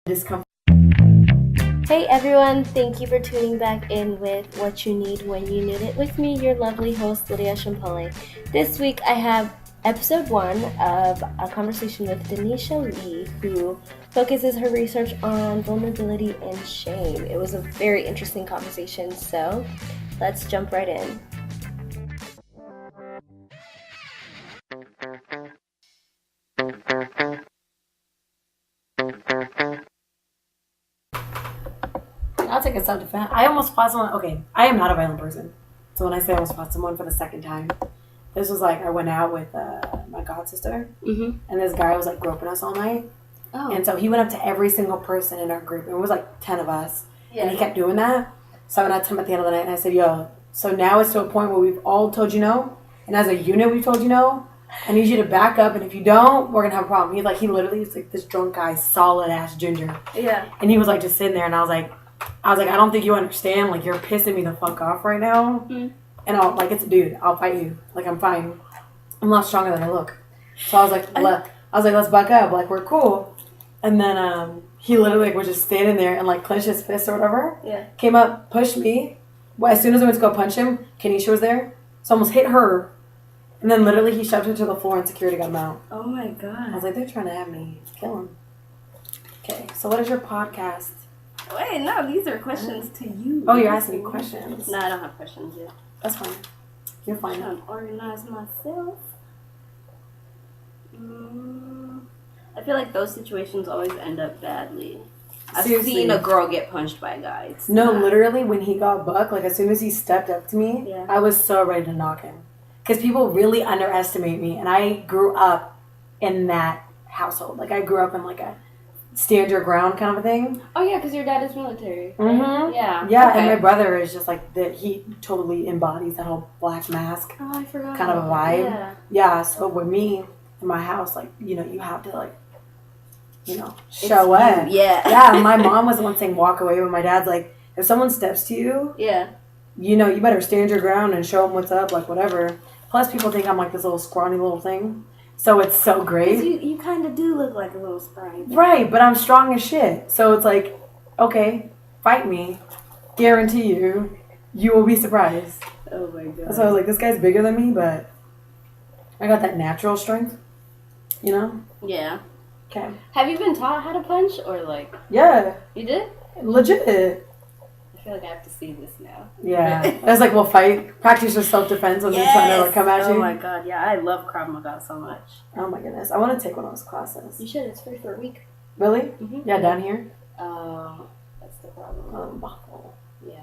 discomfort. Hey everyone, thank you for tuning back in with What You Need When You Need It with me, your lovely host, Lydia Shampole. This week I have episode 1 of a conversation with Danisha Lee, who focuses her research on vulnerability and shame. It was a very interesting conversation, so let's jump right in. I'll take a self-defense. I almost fought someone. Okay, I am not a violent person. So when I say I almost fought someone for the second time, this was like I went out with my god sister, and this guy was like groping us all night. Oh. And so he went up to every single person in our group. And it was like 10 of us. Yeah. And he kept doing that. So I went out to him at the end of the night and I said, yo, so now it's to a point where we've all told you no. And as a unit, we've told you no. I need you to back up. And if you don't, we're going to have a problem. He literally is like this drunk guy, solid ass ginger. Yeah. And he was like just sitting there. And I was like, I don't think you understand. Like, you're pissing me the fuck off right now. Mm-hmm. And I'll, like, it's a dude. I'll fight you. Like, I'm fine. I'm a lot stronger than I look. So I was like, let's back up. Like, we're cool. And then he literally like, was just standing there and like clenched his fist or whatever. Yeah. Came up, pushed me. Well, as soon as I went to go punch him, Kenisha was there. So I almost hit her. And then literally he shoved her to the floor and security got him out. Oh my God. I was like, they're trying to have me kill him. Okay, so what is your podcast? Wait, no, these are questions to you. Oh, you're asking me questions? No, I don't have questions yet. That's fine. You're fine. I'm trying to organize myself. I feel like those situations always end up badly. I've seen a girl get punched by a guy. Literally, when he got bucked, like as soon as he stepped up to me, I was so ready to knock him. Because people really underestimate me, and I grew up in that household. Like I grew up in like a stand your ground kind of a thing. Oh yeah, because your dad is military. Mm-hmm. Yeah. Yeah, okay. And my brother is just like that. He totally embodies that whole black mask. Oh, I forgot. Kind of a vibe. Yeah. So with me in my house, like you have to like. Show up. Yeah. Yeah, my mom was the one saying walk away, but my dad's like, if someone steps to you, you better stand your ground and show them what's up, like whatever. Plus, people think I'm like this little scrawny little thing. So it's so great. You kind of do look like a little scrawny thing. Right, but I'm strong as shit. So it's like, okay, fight me. Guarantee you will be surprised. Oh my God. So I was like, this guy's bigger than me, but I got that natural strength, Yeah. Okay. Have you been taught how to punch or like? Yeah. You did? Legit. I feel like I have to see this now. Yeah. I was like, we'll fight. Practice your self-defense when they're trying to like come at you. Oh my God, yeah. I love Krav Maga so much. Oh my goodness. I want to take one of those classes. You should. It's free for a week. Really? Mm-hmm. Yeah, down here? That's the problem. Yeah.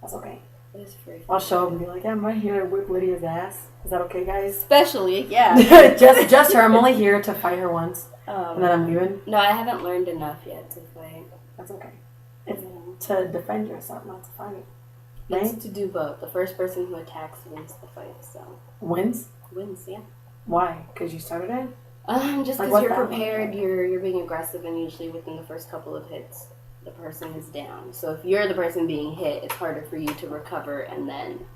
That's okay. It is free. I'll show up and be like, yeah, I'm right here to whip Lydia's ass. Is that okay, guys? Especially, yeah. just her. I'm only here to fight her once. And then I'm leaving. No, I haven't learned enough yet to fight. That's okay. It's to defend yourself, not to fight. Right? It's to do both. The first person who attacks wins the fight. So wins, yeah. Why? Because you started it. Just because you're prepared, you're being aggressive, and usually within the first couple of hits, the person is down. So if you're the person being hit, it's harder for you to recover and then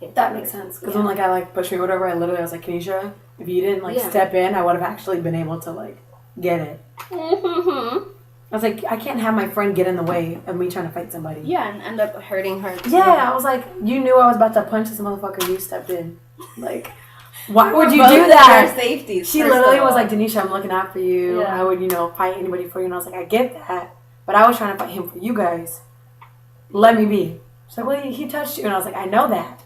hit. That makes sense. Because when like I like pushed me or whatever, I was like, Kenisha, if you didn't like step in, I would have actually been able to like get it. Mm-hmm. I was like, I can't have my friend get in the way of me trying to fight somebody. Yeah, and end up hurting her. Yeah, I was like, you knew I was about to punch this motherfucker. You stepped in. Like, why would you do that? Safety. She literally was like, Danisha, I'm looking out for you. Yeah. I would, fight anybody for you. And I was like, I get that, but I was trying to fight him for you guys. Let me be. She's like, well, he touched you, and I was like, I know that.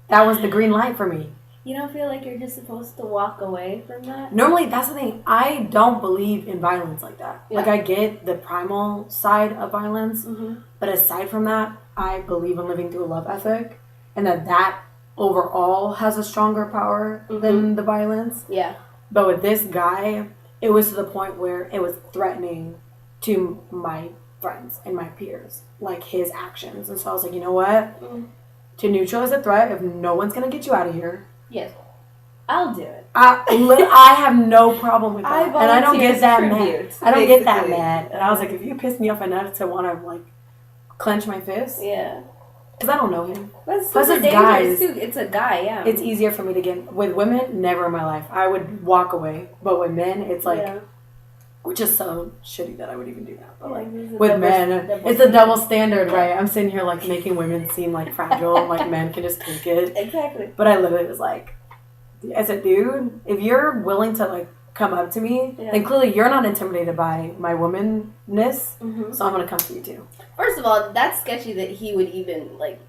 That was the green light for me. You don't feel like you're just supposed to walk away from that? Normally, that's the thing. I don't believe in violence like that. Yeah. Like, I get the primal side of violence. Mm-hmm. But aside from that, I believe in living through a love ethic. And that overall has a stronger power than the violence. Yeah. But with this guy, it was to the point where it was threatening to my friends and my peers. Like, his actions. And so I was like, you know what? To neutralize the threat, if no one's going to get you out of here. Yes. I'll do it. I have no problem with that. And I don't get that mad. I don't get that mad. And I was like, if you piss me off enough to want to, like, clench my fist. Yeah. Because I don't know him. Plus, it's guys. It's a guy, yeah. It's easier for me to get... With women, never in my life. I would walk away. But with men, it's like... Yeah. Which is so shitty that I would even do that. But, like, Yeah, with men, it's a double standard, right? I'm sitting here, like, making women seem, like, fragile and, like, men can just take it. Exactly. But I literally was like, as a dude, if you're willing to, like, come up to me, then clearly you're not intimidated by my womanness, so I'm going to come to you, too. First of all, that's sketchy that he would even, like,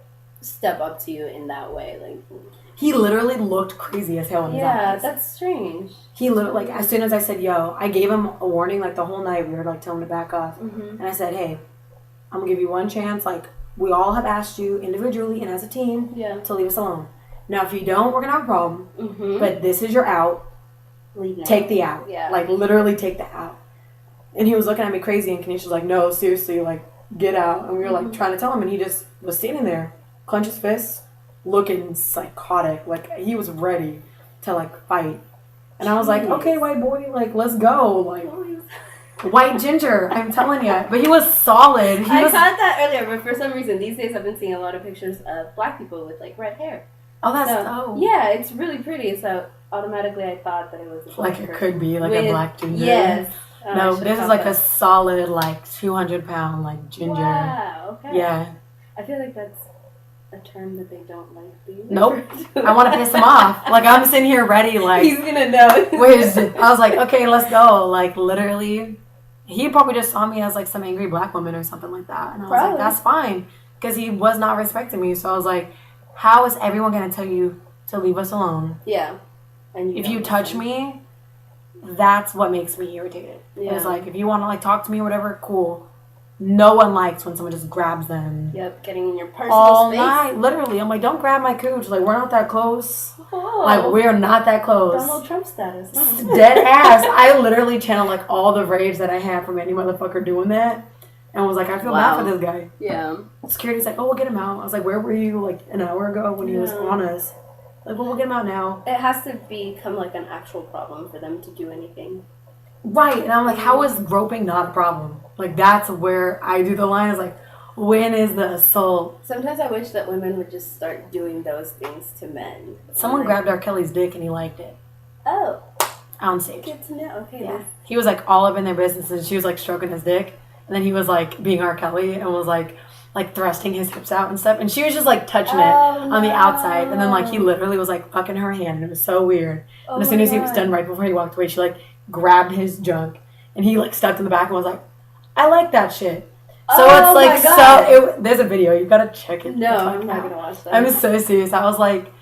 step up to you in that way. Like, he literally looked crazy as hell in his eyes. Yeah, that's strange. He literally, like, as soon as I said, yo, I gave him a warning, like, the whole night. We were, like, telling him to back off. And I said, hey, I'm going to give you one chance. Like, we all have asked you individually and as a team to leave us alone. Now, if you don't, we're going to have a problem. But this is your out. Take the out. Yeah. Like, literally take the out. And he was looking at me crazy, and Kanisha was like, no, seriously, like, get out. And we were, like, trying to tell him, and he just was standing there, clenched his fists, looking psychotic. Like, he was ready to, like, fight. And I was like, okay, white boy, like, let's go. Like, white ginger, I'm telling you. But he was solid. I caught that earlier, but for some reason, these days I've been seeing a lot of pictures of black people with, like, red hair. Oh, that's dope. Yeah, it's really pretty. So automatically I thought that it was a black like, it could be, like, a black ginger. Yes. No, this is, like, a solid, like, 200-pound, like, ginger. Wow, okay. Yeah. I feel like that's a term that they don't like being Nope. I want to piss him off. Like, I'm sitting here ready, like... He's gonna know. Where's it? I was like, okay, let's go. Like, literally, he probably just saw me as, like, some angry black woman or something like that. And I was like, that's fine. Because he was not respecting me. So I was like, how is everyone going to tell you to leave us alone? Yeah. And if you touch me, that's what makes me irritated. Yeah. It was like, if you want to, like, talk to me or whatever, cool. No one likes when someone just grabs them. Yep, getting in your personal all space. Night, literally. I'm like, don't grab my cooch. Like, we're not that close. Oh. Like, we're not that close. Donald Trump status. No. Dead ass. I literally channeled, like, all the rage that I had from any motherfucker doing that. And was like, I feel bad for this guy. Yeah. Security's like, oh, we'll get him out. I was like, where were you, like, an hour ago when he was on us? Like, well, we'll get him out now. It has to become, like, an actual problem for them to do anything. Right. And I'm like, how is groping not a problem? Like, that's where I do the line. Is like, when is the assault? Sometimes I wish that women would just start doing those things to men. Someone grabbed R. Kelly's dick and he liked it. Oh. On stage. Good to know. Okay. Yeah. He was, like, all up in their business, and she was, like, stroking his dick. And then he was, like, being R. Kelly and was, like thrusting his hips out and stuff. And she was just, like, touching it on the outside. And then, like, he literally was, like, fucking her hand. And it was so weird. And as soon as he was done, right before he walked away, she, like, grabbed his junk. And he, like, stuck in the back and was like, I like that shit. So it's, like, there's a video. You gotta check it. No, I'm not gonna watch that. I'm so serious. I was like,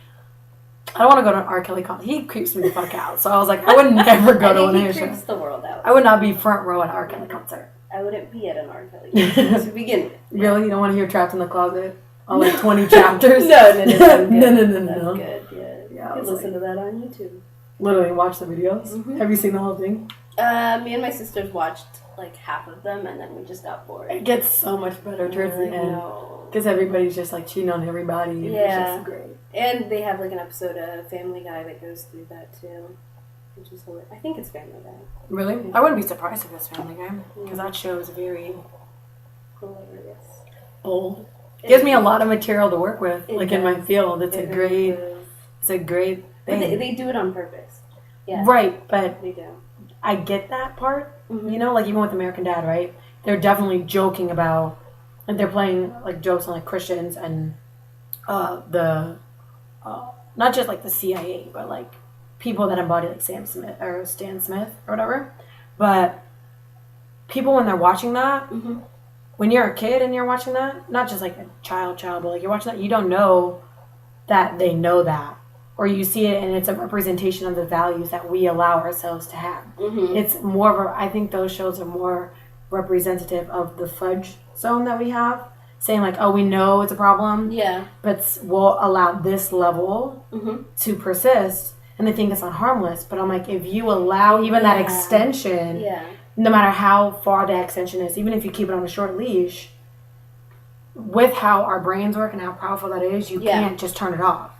I don't want to go to an R. Kelly concert. He creeps me the fuck out. So I was like, I would never go to one of his shows. He creeps the world out. I would not be front row at an R. Kelly concert. I wouldn't be at an R. Kelly concert to begin with. Really? You don't want to hear Trapped in the Closet on, like, 20 chapters? No. No. That's good, yeah. You can listen to that on YouTube. Literally watch the videos? Mm-hmm. Have you seen the whole thing? Me and my sisters watched, like, half of them, and then we just got bored. It gets so much better towards the end. Because everybody's just, like, cheating on everybody. And yeah. It's just great. And they have, like, an episode of Family Guy that goes through that, too. Which is hilarious. I think it's Family Guy. Really? I wouldn't be surprised if it's Family Guy. Because that show is very... hilarious. Bold. It gives me a lot of material to work with. Like, in my field. It's a great thing. But they do it on purpose. Yeah. Right, but... They do. I get that part, you know, like, even with American Dad, right? They're definitely joking about, like, they're playing, like, jokes on, like, Christians and not just, like, the CIA, but, like, people that embody, like, Stan Smith or whatever. But people, when they're watching that, when you're a kid and you're watching that, not just, like, a child, but, like, you're watching that, you don't know that they know that. Or you see it and it's a representation of the values that we allow ourselves to have. It's more of I think those shows are more representative of the fudge zone that we have. Saying, like, oh, we know it's a problem. Yeah. But we'll allow this level to persist. And they think it's not harmless. But I'm like, if you allow even that extension, no matter how far that extension is, even if you keep it on a short leash, with how our brains work and how powerful that is, you can't just turn it off.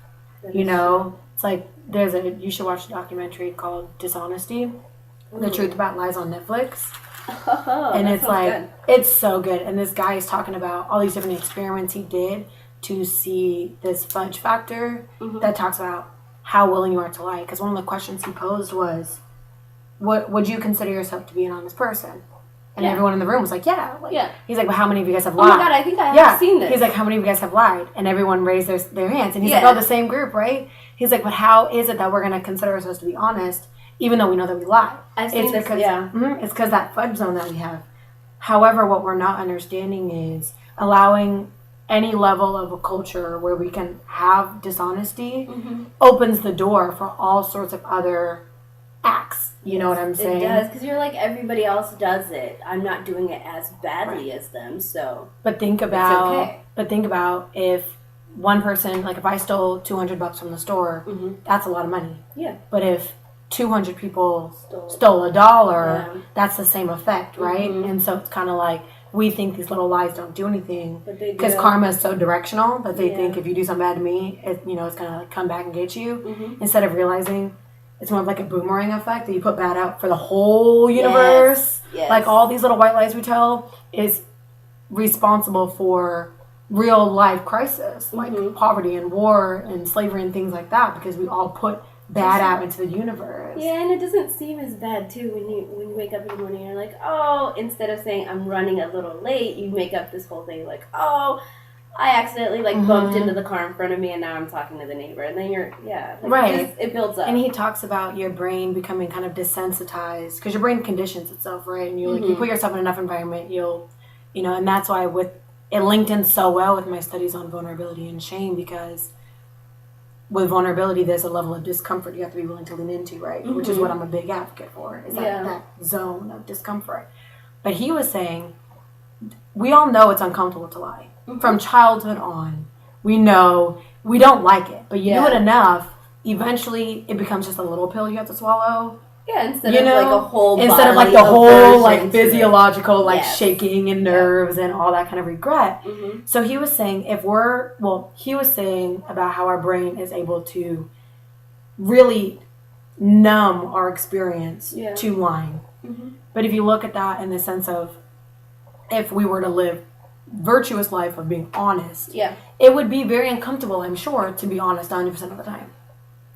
You know, it's like you should watch a documentary called Dishonesty, The Truth About Lies on Netflix. And it's like, good. It's so good. And this guy is talking about all these different experiments he did to see this fudge factor that talks about how willing you are to lie. Because one of the questions he posed was, would you consider yourself to be an honest person? And everyone in the room was like, yeah. He's like, well, how many of you guys have lied? Oh my God, I think I have seen this. He's like, how many of you guys have lied? And everyone raised their hands. And he's like, oh, the same group, right? He's like, but how is it that we're going to consider ourselves to be honest, even though we know that we lie? I've seen this, it's because that fudge zone that we have. However, what we're not understanding is allowing any level of a culture where we can have dishonesty opens the door for all sorts of other acts. You know what I'm saying? It does, because you're like, everybody else does it. I'm not doing it as badly as them, so. But think about if one person, like if I stole $200 from the store, that's a lot of money. Yeah. But if 200 people stole $1, that's the same effect, right? And so it's kind of like we think these little lies don't do anything because karma is so directional that they think if you do something bad to me, it's going to like come back and get you instead of realizing. It's more of like a boomerang effect that you put bad out for the whole universe. Yes. Like all these little white lies we tell is responsible for real life crisis, like poverty and war and slavery and things like that, because we all put bad out into the universe. Yeah, and it doesn't seem as bad too when you wake up in the morning and you're like, oh, instead of saying I'm running a little late, you make up this whole thing like, oh, I accidentally bumped into the car in front of me and now I'm talking to the neighbor. And then right. It builds up. And he talks about your brain becoming kind of desensitized because your brain conditions itself, right? And you put yourself in enough environment, and that's why it linked in so well with my studies on vulnerability and shame, because with vulnerability, there's a level of discomfort you have to be willing to lean into, right? Which is what I'm a big advocate for, is that zone of discomfort. But he was saying, we all know it's uncomfortable to lie. From childhood on, we know we don't like it, but you do it enough, eventually it becomes just a little pill you have to swallow. Yeah, instead of a whole instead of like the whole physiological shaking and nerves and all that kind of regret. So he was saying he was saying about how our brain is able to really numb our experience to lying. But if you look at that in the sense of if we were to live virtuous life of being honest, it would be very uncomfortable, I'm sure, to be honest 90% of the time.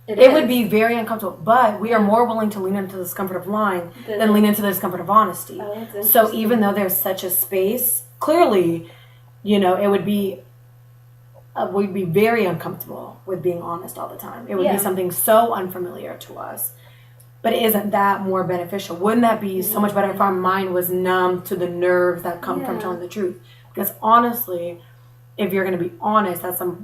It would be very uncomfortable, but we are more willing to lean into the discomfort of lying than lean into the discomfort of honesty. So even though there's such a space, clearly, it would be we'd be very uncomfortable with being honest all the time. It would be something so unfamiliar to us. But isn't that more beneficial? Wouldn't that be so much better if our mind was numb to the nerves that come from telling the truth? Because honestly, if you're going to be honest, that's a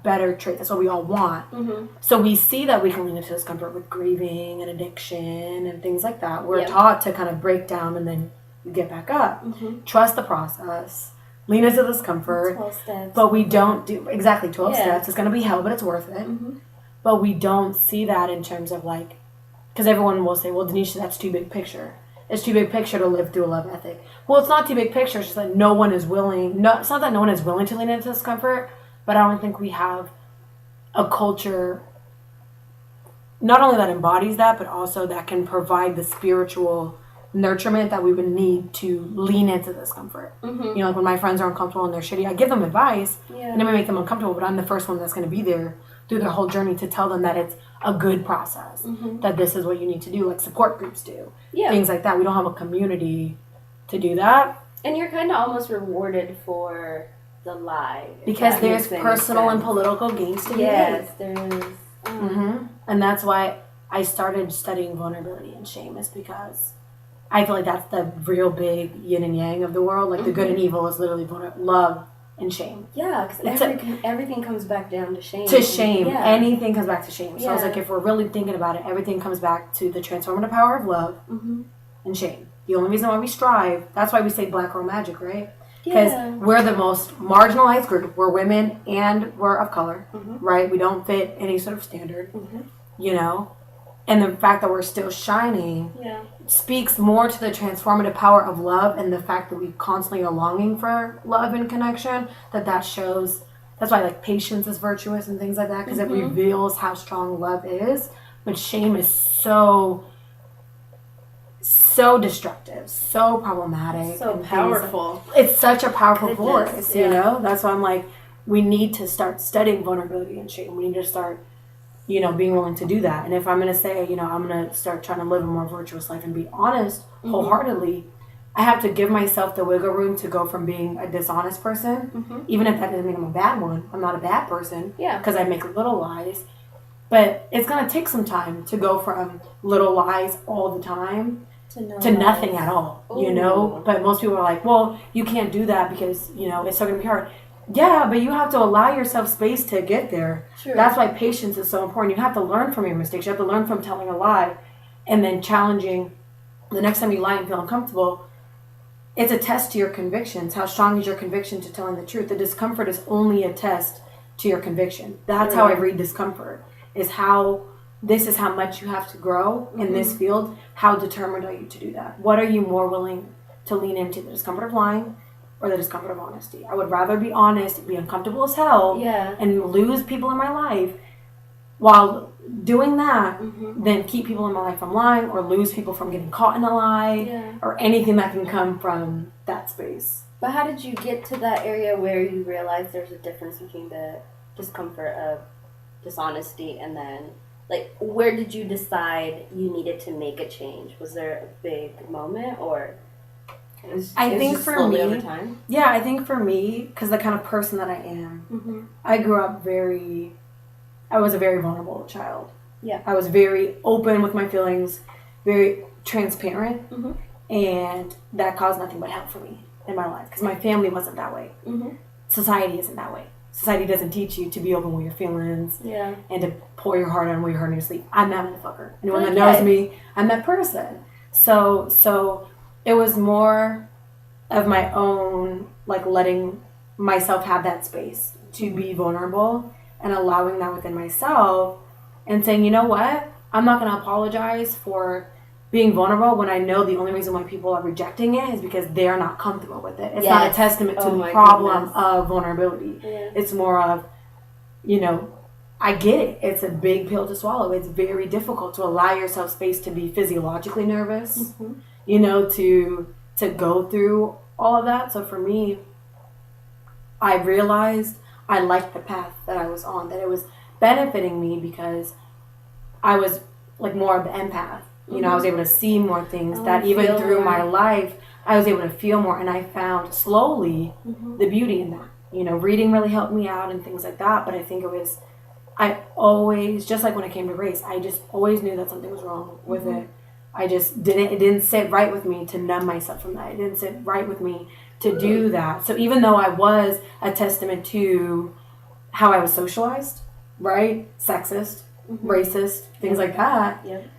better trait. That's what we all want. So we see that we can lean into discomfort with grieving and addiction and things like that. We're taught to kind of break down and then get back up. Trust the process. Lean into discomfort. 12 steps. But we don't do, 12 steps. It's going to be hell, but it's worth it. But we don't see that in terms of because everyone will say, well, Danisha, that's too big picture. It's too big picture to live through a love ethic. Well, it's not too big picture. It's just that no one is willing. No, it's not that no one is willing to lean into discomfort, but I don't think we have a culture not only that embodies that, but also that can provide the spiritual nurturement that we would need to lean into discomfort. Like when my friends are uncomfortable and they're shitty, I give them advice and it may make them uncomfortable, but I'm the first one that's going to be there through their whole journey to tell them that it's a good process, that this is what you need to do, like support groups do, things like that. We don't have a community to do that. And you're kind of almost rewarded for the lie. Because there's personal and political gains to be made. Yes, there is. And that's why I started studying vulnerability and shame, is because I feel like that's the real big yin and yang of the world. Like the good and evil is literally love and shame. Yeah, because everything comes back down to shame. Anything comes back to shame. So I was like, if we're really thinking about it, everything comes back to the transformative power of love and shame. The only reason why we strive, that's why we say black girl magic, right? Because we're the most marginalized group. We're women and we're of color, right? We don't fit any sort of standard, And the fact that we're still shining speaks more to the transformative power of love and the fact that we constantly are longing for love and connection, that shows. That's why patience is virtuous and things like that, because it reveals how strong love is. But shame is so destructive, so problematic, so powerful. It's such a powerful force, That's why I'm like, we need to start studying vulnerability and shame. We need to start being willing to do that. And if I'm going to say, I'm going to start trying to live a more virtuous life and be honest wholeheartedly, I have to give myself the wiggle room to go from being a dishonest person, even if that doesn't mean I'm a bad one. I'm not a bad person because I make little lies. But it's going to take some time to go from little lies all the time to nothing at all, But most people are like, well, you can't do that because, it's still going to be hard. Yeah, but you have to allow yourself space to get there. True. That's why patience is so important. You have to learn from your mistakes. You have to learn from telling a lie and then challenging the next time you lie and feel uncomfortable. It's a test to your convictions. How strong is your conviction to telling the truth? The discomfort is only a test to your conviction. That's how I read discomfort, is how this is how much you have to grow in this field. How determined are you to do that? What are you more willing to lean into, the discomfort of lying or the discomfort of honesty? I would rather be honest, be uncomfortable as hell, and lose people in my life while doing that than keep people in my life from lying or lose people from getting caught in a lie or anything that can come from that space. But how did you get to that area where you realized there's a difference between the discomfort of dishonesty and then, like, where did you decide you needed to make a change? Was there a big moment, or I think for me, over time? Yeah, I think for me, because the kind of person that I am, I grew up I was a very vulnerable child. Yeah. I was very open with my feelings, very transparent, and that caused nothing but hell for me in my life because my family wasn't that way. Society isn't that way. Society doesn't teach you to be open with your feelings and to pour your heart on when you're hurting your sleep. I'm that motherfucker. Anyone that knows me, I'm that person. So it was more of my own, like, letting myself have that space to be vulnerable and allowing that within myself and saying, you know what? I'm not going to apologize for being vulnerable when I know the only reason why people are rejecting it is because they're not comfortable with it. It's not a testament to the problem of vulnerability. Yeah. It's more of, I get it. It's a big pill to swallow. It's very difficult to allow yourself space to be physiologically nervous, to go through all of that. So for me, I realized I liked the path that I was on, that it was benefiting me because I was like more of the empath. I was able to see more things that even through my life, I was able to feel more. And I found slowly the beauty in that. Reading really helped me out and things like that. But I think I always, just like when it came to race, I just always knew that something was wrong with it. It didn't sit right with me to numb myself from that. It didn't sit right with me to do that. So even though I was a testament to how I was socialized, right? Sexist, racist, things like that. Yep.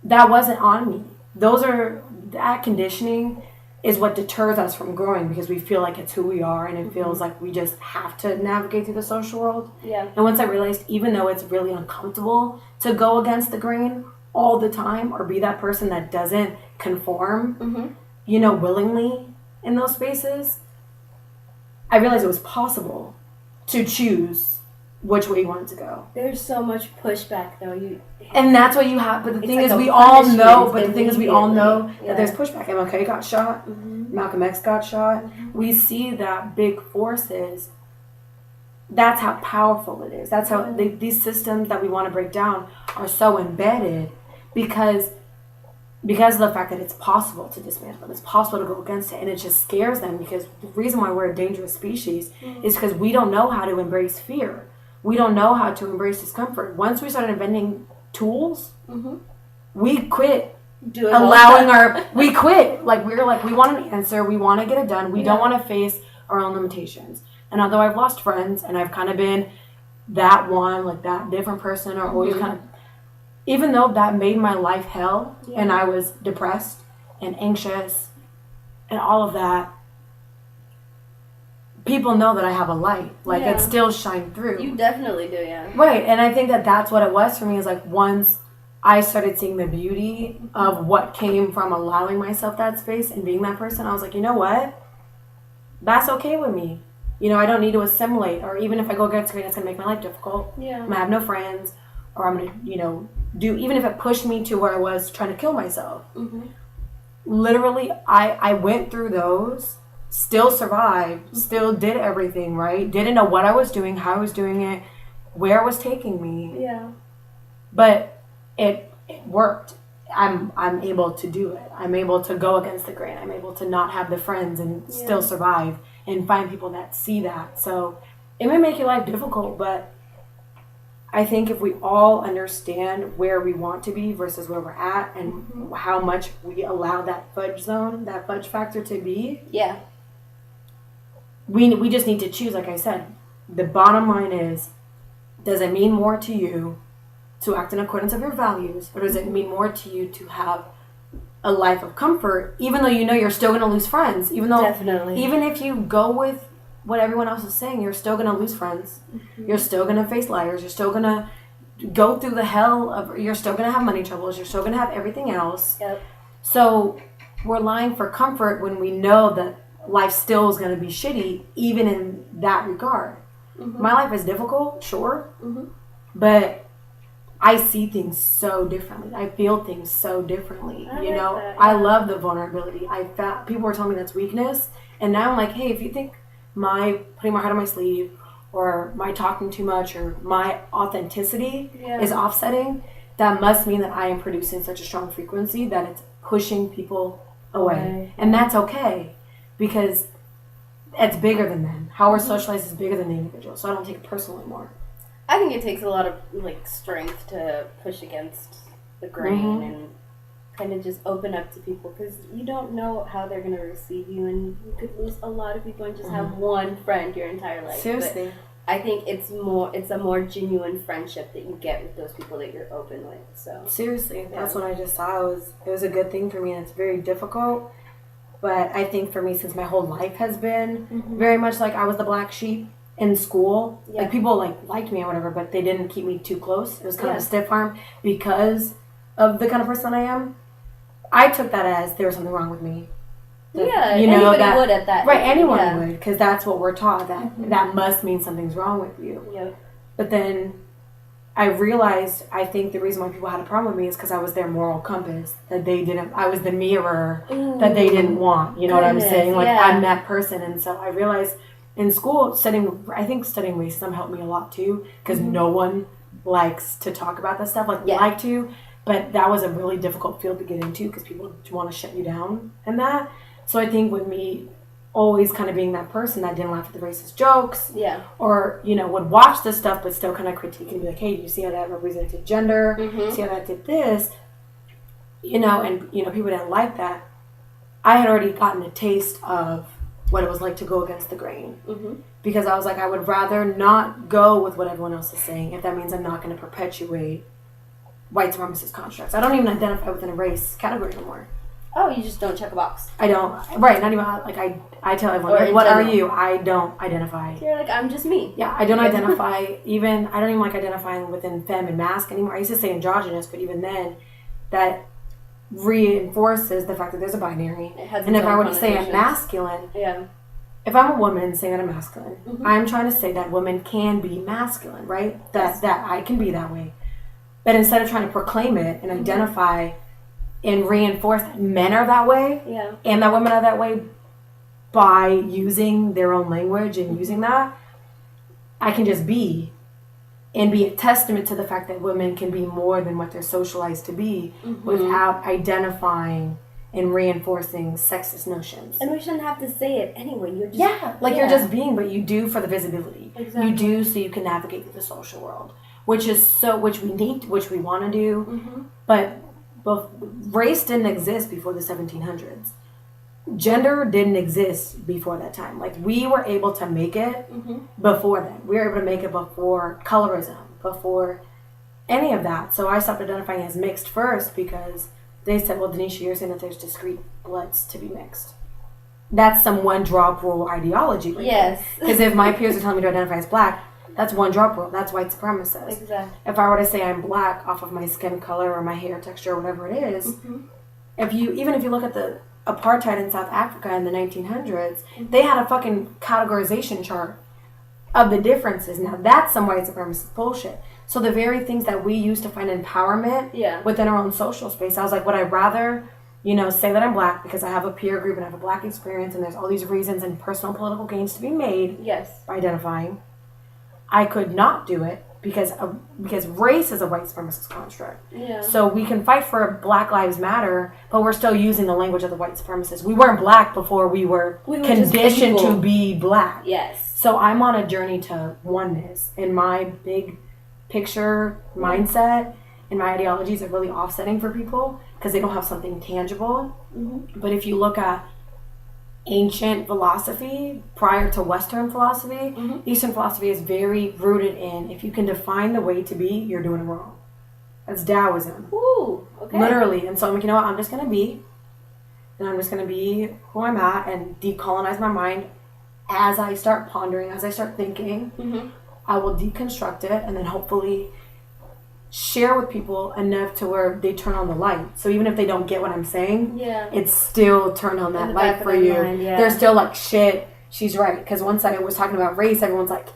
That wasn't on me. That conditioning is what deters us from growing because we feel like it's who we are and it feels like we just have to navigate through the social world. Yeah. And once I realized, even though it's really uncomfortable to go against the grain all the time or be that person that doesn't conform, willingly in those spaces, I realized it was possible to choose which way you wanted to go. There's so much pushback, though. And that's what you have. But the thing is, we all know. That there's pushback. MLK got shot. Malcolm X got shot. We see that big forces. That's how powerful it is. That's how these systems that we want to break down are so embedded because of the fact that it's possible to dismantle them. It's possible to go against it. And it just scares them because the reason why we're a dangerous species is because we don't know how to embrace fear. We don't know how to embrace discomfort. Once we started inventing tools, we quit we quit. Like, we want an answer. We want to get it done. We don't want to face our own limitations. And although I've lost friends and I've kind of been that one, like that different person or always kind of, even though that made my life hell and I was depressed and anxious and all of that, people know that I have a light. Like, it still shines through. You definitely do, yeah. Right, and I think that that's what it was for me, is like once I started seeing the beauty of what came from allowing myself that space and being that person, I was like, you know what? That's okay with me. I don't need to assimilate, or even if I go against grain, it's going to make my life difficult. Yeah. I'm going to have no friends, or I'm going to, even if it pushed me to where I was trying to kill myself. Literally, I went through those, still survived, still did everything, right? Didn't know what I was doing, how I was doing it, where it was taking me. Yeah. But it worked. I'm able to do it. I'm able to go against the grain. I'm able to not have the friends and still survive and find people that see that. So it may make your life difficult, but I think if we all understand where we want to be versus where we're at and how much we allow that fudge factor to be, we just need to choose. Like I said, the bottom line is, does it mean more to you to act in accordance of your values, or does it mean more to you to have a life of comfort, even though you know you're still going to lose friends, even if you go with what everyone else is saying, you're still going to lose friends. You're still going to face liars. You're still going to go through the hell of, you're still going to have money troubles. You're still going to have everything else. Yep. So we're lying for comfort when we know that life still is going to be shitty, even in that regard. My life is difficult, sure, but I see things so differently. I feel things so differently. I love the vulnerability. People were telling me that's weakness, and now I'm like, hey, if you think my putting my heart on my sleeve, or my talking too much, or my authenticity is offsetting, that must mean that I am producing such a strong frequency that it's pushing people away. And that's okay, because it's bigger than them. How we're socialized is bigger than the individual, so I don't take it personal anymore. I think it takes a lot of strength to push against the grain and kind of just open up to people, because you don't know how they're going to receive you, and you could lose a lot of people and just have one friend your entire life. Seriously. But I think it's a more genuine friendship that you get with those people that you're open with. So seriously, that's what I just saw. It was a good thing for me, and it's very difficult. But I think for me, since my whole life has been very much like I was the black sheep in school, like people liked me or whatever, but they didn't keep me too close. It was kind of a stiff arm because of the kind of person I am. I took that as there was something wrong with me. Anybody would at that. Right, anyone would, because that's what we're taught, that must mean something's wrong with you. Yeah. But then I realized, I think the reason why people had a problem with me is because I was their moral compass, that they didn't, I was the mirror that they didn't want. You know what I'm saying? I'm that person. And so I realized in school, studying racism helped me a lot too, because no one likes to talk about that stuff, like to, but that was a really difficult field to get into because people want to shut you down and that. So I think with me always kind of being that person that didn't laugh at the racist jokes, or would watch this stuff but still kind of critique and be like, hey, you see how that represented gender, see how that did this, and people didn't like that. I had already gotten a taste of what it was like to go against the grain, because I was like, I would rather not go with what everyone else is saying if that means I'm not going to perpetuate white supremacist constructs. I don't even identify within a race category anymore. Oh, you just don't check a box. I don't. Right, not even, I tell everyone, what are you? I don't identify. You're like, I'm just me. Yeah, I don't identify, I don't even like identifying within femme and masc anymore. I used to say androgynous, but even then, that reinforces the fact that there's a binary. And if I were to say I'm masculine, if I'm a woman saying I'm masculine, I'm trying to say that women can be masculine, right? That I can be that way. But instead of trying to proclaim it and identify and reinforce that men are that way, and that women are that way by using their own language and using that, I can just be, and be a testament to the fact that women can be more than what they're socialized to be without identifying and reinforcing sexist notions. And we shouldn't have to say it anyway. You're just you're just being, but you do for the visibility. Exactly. You do so you can navigate through the social world, which we need, which we want to do, but race didn't exist before the 1700s. Gender didn't exist before that time. We were able to make it before then. We were able to make it before colorism, before any of that. So I stopped identifying as mixed first because they said, well, Danisha, you're saying that there's discrete bloods to be mixed. That's some one-drop rule ideology. Yes. Because if my peers are telling me to identify as black, that's one drop rule. That's white supremacist. Exactly. If I were to say I'm black off of my skin color or my hair texture or whatever it is, if you look at the apartheid in South Africa in the 1900s, they had a fucking categorization chart of the differences. Now that's some white supremacist bullshit. So the very things that we use to find empowerment within our own social space, I was like, would I rather, say that I'm black because I have a peer group and I have a black experience and there's all these reasons and personal political gains to be made by identifying. I could not do it because race is a white supremacist construct. Yeah. So we can fight for Black Lives Matter, but we're still using the language of the white supremacists. We weren't black before we were conditioned to be black. Yes. So I'm on a journey to oneness, and my big picture mindset and my ideologies are really offsetting for people because they don't have something tangible. Mm-hmm. But if you look at ancient philosophy prior to Western philosophy, mm-hmm. Eastern philosophy is very rooted in, if you can define the way to be, you're doing it wrong. That's Taoism. Ooh, okay. Literally. And so I'm like, you know what, I'm just going to be, and I'm just going to be who I'm at and decolonize my mind as I start pondering, as I start thinking. Mm-hmm. I will deconstruct it and then hopefully share with people enough to where they turn on the light. So even if they don't get what I'm saying, it's still turned on that light for you. Mind, They're still like, shit, she's right. Because once I was talking about race, everyone's like,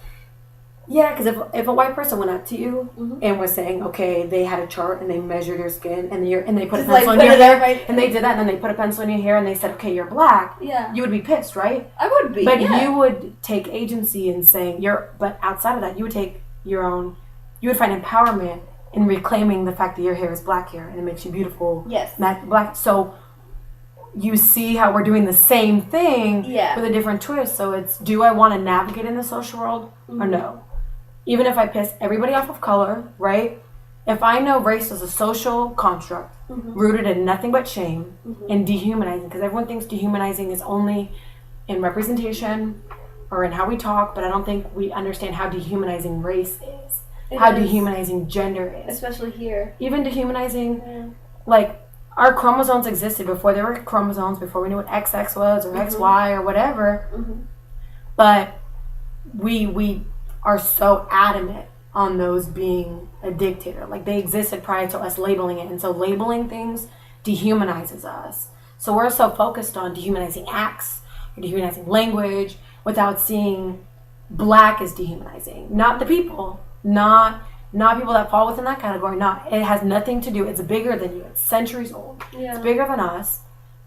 yeah, because if a white person went up to you mm-hmm. and was saying, okay, they had a chart and they measured your skin and they put a pencil in your hair, and they did that, and then they put a pencil in your hair and they said, okay, you're black, you would be pissed, right? I would be, but you would take agency in saying but outside of that, you would take your own, you would find empowerment in reclaiming the fact that your hair is black hair and it makes you beautiful. Yes. Black. So you see how we're doing the same thing with a different twist. So it's, do I want to navigate in the social world mm-hmm. or no? Even if I piss everybody off of color, right? If I know race is a social construct mm-hmm. rooted in nothing but shame mm-hmm. and dehumanizing, because everyone thinks dehumanizing is only in representation or in how we talk, but I don't think we understand how dehumanizing race is. How dehumanizing gender is. Especially here. Even dehumanizing, like, our chromosomes existed before there were chromosomes, before we knew what XX was or mm-hmm. XY or whatever. Mm-hmm. But we are so adamant on those being a dictator. Like, they existed prior to us labeling it. And so labeling things dehumanizes us. So we're so focused on dehumanizing acts or dehumanizing language without seeing black as dehumanizing. Not the people. Not people that fall within that category. It has nothing to do. It's bigger than you. It's centuries old. Yeah. It's bigger than us.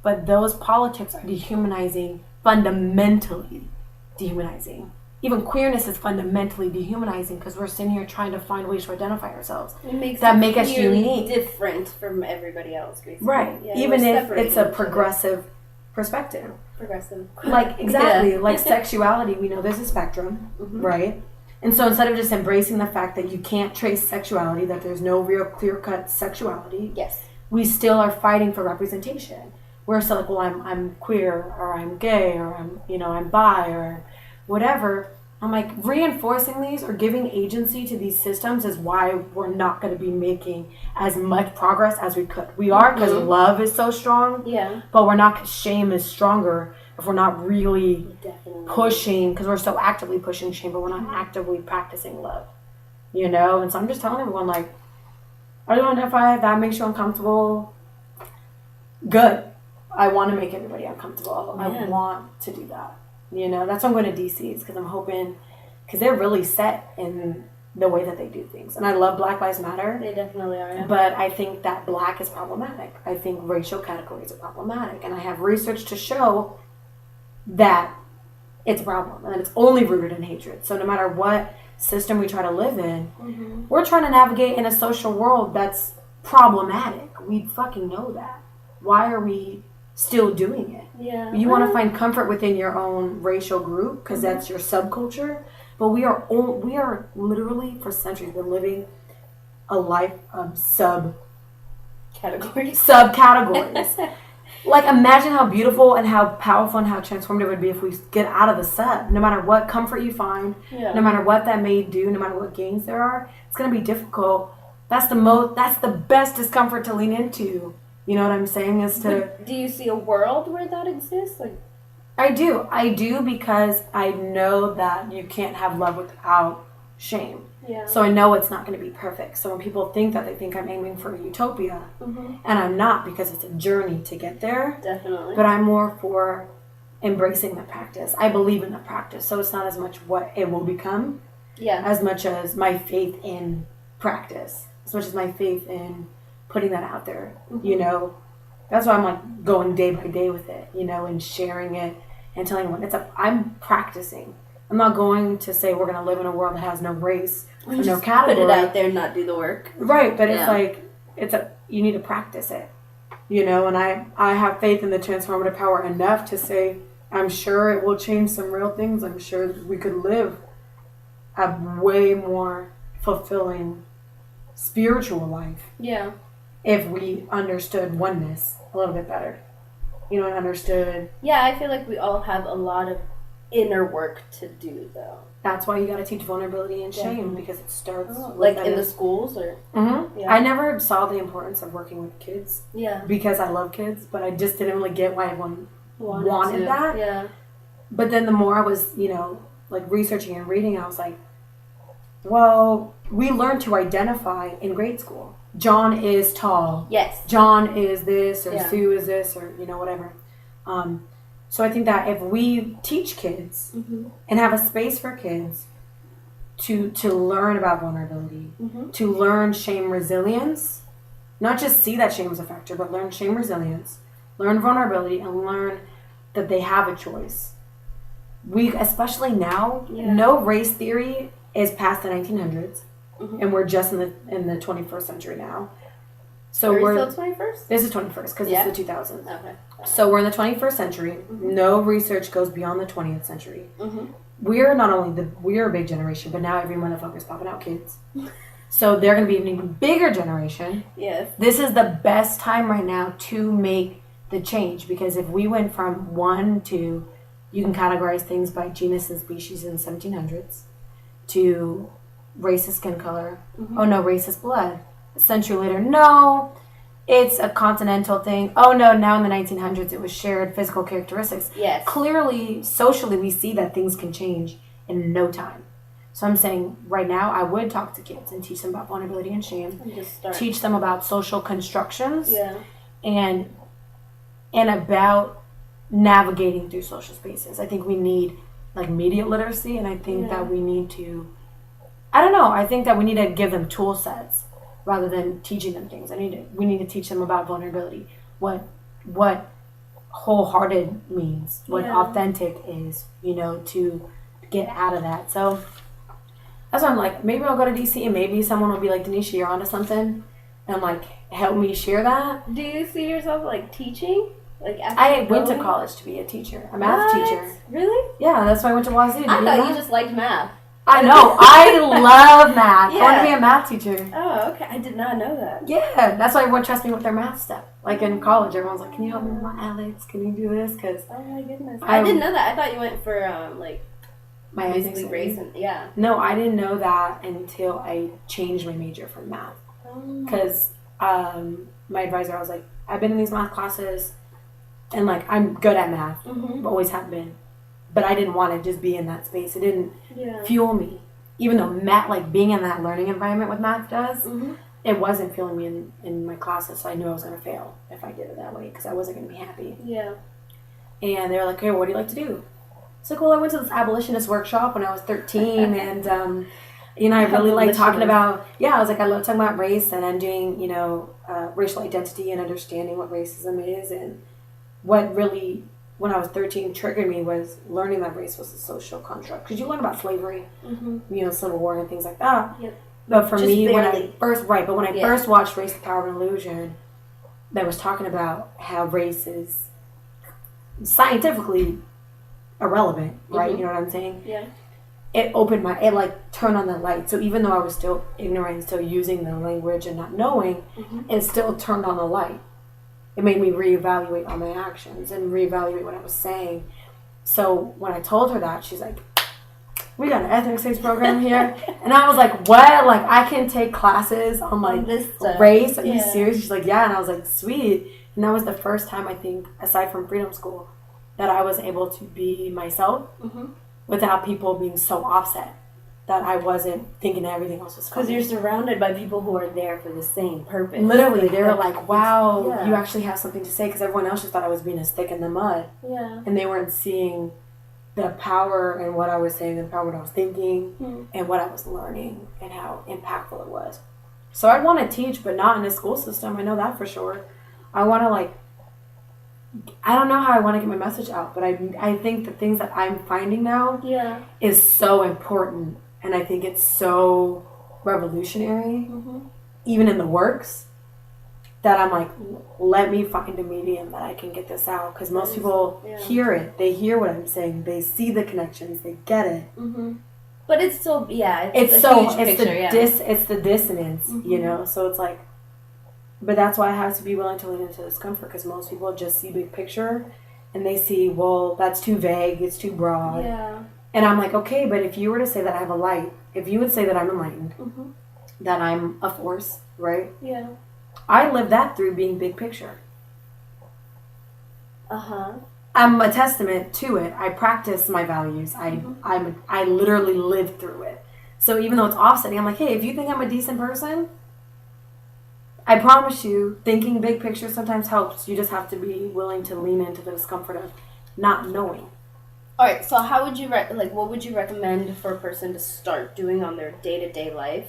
But those politics are dehumanizing, fundamentally dehumanizing. Even queerness is fundamentally dehumanizing because we're sitting here trying to find ways to identify ourselves that make us unique, different from everybody else, basically. Right. Yeah, even if it's a progressive perspective. Progressive. Like, exactly. Like sexuality, we know there's a spectrum, mm-hmm. right? And so instead of just embracing the fact that you can't trace sexuality, that there's no real clear-cut sexuality, we still are fighting for representation. We're still like, well, I'm queer, or I'm gay, or I'm bi, or whatever. I'm like, reinforcing these or giving agency to these systems is why we're not going to be making as much progress as we could. We are, because mm-hmm. love is so strong, but we're not, because shame is stronger if we're not really pushing, because we're so actively pushing shame, but we're not actively practicing love, And so I'm just telling everyone, like, I don't identify, that makes you uncomfortable, good. I want to make everybody uncomfortable. I want to do that. That's why I'm going to DC's, because I'm hoping, because they're really set in the way that they do things. And I love Black Lives Matter. They definitely are. Yeah. But I think that black is problematic. I think racial categories are problematic. And I have research to show that it's a problem and that it's only rooted in hatred. So no matter what system we try to live in, mm-hmm. we're trying to navigate in a social world that's problematic. We fucking know that. Why are we still doing it? Yeah. You want to find comfort within your own racial group because mm-hmm. that's your subculture. But we are literally for centuries been living a life of subcategories. Like, imagine how beautiful and how powerful and how transformative it would be if we get out of the sub. No matter what comfort you find, no matter what that may do, no matter what gains there are, it's going to be difficult. That's the best discomfort to lean into. You know what I'm saying? Do you see a world where that exists? Like, I do because I know that you can't have love without shame. Yeah. So I know it's not going to be perfect. So when people think that, they think I'm aiming for a utopia, mm-hmm. and I'm not, because it's a journey to get there. Definitely. But I'm more for embracing the practice. I believe in the practice, so it's not as much what it will become, as much as my faith in practice, as much as my faith in putting that out there. Mm-hmm. That's why I'm like going day by day with it, and sharing it and telling everyone I'm practicing. I'm not going to say we're going to live in a world that has no race or no just category. Put it out there and not do the work. Right, but it's like, you need to practice it. You know, and I have faith in the transformative power enough to say, I'm sure it will change some real things. I'm sure we could live a way more fulfilling spiritual life. Yeah. If we understood oneness a little bit better. You know, and understood. Yeah, I feel like we all have a lot of inner work to do, though. That's why you got to teach vulnerability and shame, because it starts like in the schools, or I never saw the importance of working with kids. Yeah, because I love kids, but I just didn't really get why everyone wanted that. Yeah, but then the more I was, like researching and reading, I was like, well, we learned to identify in grade school. John is tall. Yes. John is this, or Sue is this, or whatever. So I think that if we teach kids and have a space for kids to learn about vulnerability, to learn shame resilience, not just see that shame is a factor, but learn shame resilience, learn vulnerability, and learn that they have a choice. We, especially now, no race theory is past the 1900s, and we're just in the 21st century now. So we're still 21st? This is 21st because it's the 2000s. Okay. So we're in the 21st century. No research goes beyond the 20th century. We're not only we're a big generation, but now every motherfucker's popping out kids. So they're going to be an even bigger generation. Yes. This is the best time right now to make the change, because if we went from one to, you can categorize things by genus and species in the 1700s, to race is skin color. Oh no, race is blood. A century later, no, it's a continental thing. Oh no, now in the 1900s it was shared physical characteristics. Yes. Clearly, socially, we see that things can change in no time. So I'm saying right now I would talk to kids and teach them about vulnerability and shame. And just start. Teach them about social constructions. Yeah. And about navigating through social spaces. I think we need like media literacy, and I think that we need to, I think that we need to give them tool sets rather than teaching them things. We need to teach them about vulnerability, what wholehearted means, what authentic is, to get out of that. So that's why I'm like, maybe I'll go to DC and maybe someone will be like, Danisha, you're onto something, and like help me share that. Do you see yourself like teaching? Like I went to college to be a teacher, a math teacher. Really? Yeah, that's why I went to Wazoo. I thought you just liked math. I know. I love math. I want to be a math teacher. Oh, okay. I did not know that. Yeah, that's why everyone trusts me with their math stuff. Like in college, everyone's like, can you help me with my Alex? Can you do this? Because oh my goodness. I didn't know that. I thought you went for like my basically race and No, I didn't know that until I changed my major from math. Because my advisor, I was like, I've been in these math classes and like I'm good at math. Always have been. But I didn't want to just be in that space. It didn't fuel me. Even though math, like being in that learning environment with math does, it wasn't fueling me in my classes. So I knew I was going to fail if I did it that way because I wasn't going to be happy. Yeah. And they were like, okay, what do you like to do? It's like, well, I went to this abolitionist workshop when I was 13. And, I really like talking about, I was like, I love talking about race. And I'm doing, racial identity and understanding what racism is. And what really, when I was 13, triggered me was learning that race was a social construct. Because you learn about slavery, Civil War and things like that. Yep. But for just me, barely. when I first watched Race, Power, and Illusion, that was talking about how race is scientifically irrelevant, right? You know what I'm saying? Yeah. It turned on the light. So even though I was still ignorant, still using the language and not knowing, it still turned on the light. It made me reevaluate all my actions and reevaluate what I was saying. So when I told her that, she's like, we got an ethnic studies program here. And I was like, what? Like, I can take classes on, like, this stuff. Race? Are you serious? She's like, yeah. And I was like, sweet. And that was the first time, I think, aside from Freedom School, that I was able to be myself without people being so offset that I wasn't thinking that everything else was funny. Because you're surrounded by people who are there for the same purpose. Literally, they were like, wow, you actually have something to say, because everyone else just thought I was being a stick in the mud. Yeah. And they weren't seeing the power in what I was saying, and the power in what I was thinking, and what I was learning, and how impactful it was. So I'd want to teach, but not in a school system. I know that for sure. I want to, I don't know how I want to get my message out, but I think the things that I'm finding now is so important, and I think it's so revolutionary, even in the works, that I'm like, let me find a medium that I can get this out, because most people hear it, they hear what I'm saying, they see the connections, they get it. But it's still, it's the dissonance, you know, so it's like, but that's why I have to be willing to lean into discomfort, because most people just see big picture and they see, well, that's too vague, it's too broad. Yeah. And I'm like, okay, but if you were to say that I have a light, if you would say that I'm enlightened, that I'm a force, right? Yeah. I live that through being big picture. I'm a testament to it. I practice my values. I literally live through it. So even though it's offsetting, I'm like, hey, if you think I'm a decent person, I promise you, thinking big picture sometimes helps. You just have to be willing to lean into the discomfort of not knowing. All right, so how would you what would you recommend for a person to start doing on their day-to-day life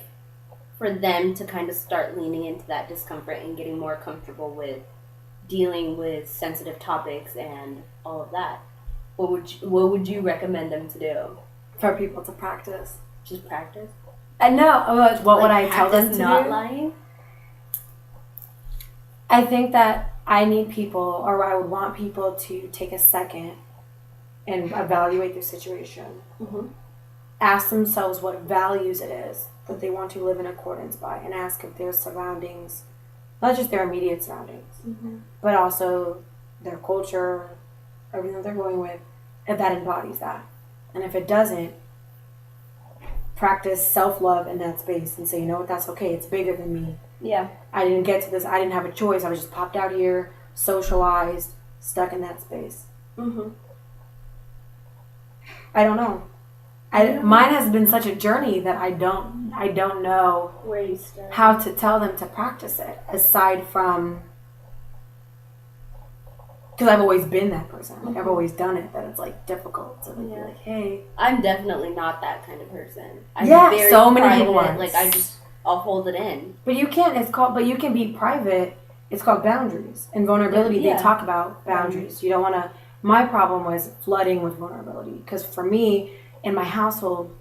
for them to kind of start leaning into that discomfort and getting more comfortable with dealing with sensitive topics and all of that? What would you recommend them to do? For people to practice. Just practice? And no, what would I tell them to not do? Lying? I think that I need people, or I would want people to take a second and evaluate their situation. Ask themselves what values it is that they want to live in accordance by, and ask if their surroundings, not just their immediate surroundings, but also their culture, everything that they're going with, if that embodies that. And if it doesn't, practice self-love in that space and say, you know what, that's okay, it's bigger than me. Yeah. I didn't get to this, I didn't have a choice, I was just popped out here, socialized, stuck in that space. I don't know. Mine has been such a journey that I don't know where you start, how to tell them to practice it, aside from, because I've always been that person. Like I've always done it, that it's like difficult to be like, hey. I'm definitely not that kind of person. I'm very so many private, people are. Like I'll hold it in. But you can't. But you can be private. It's called boundaries and vulnerability. They talk about boundaries. You don't want to. My problem was flooding with vulnerability, because for me, in my household,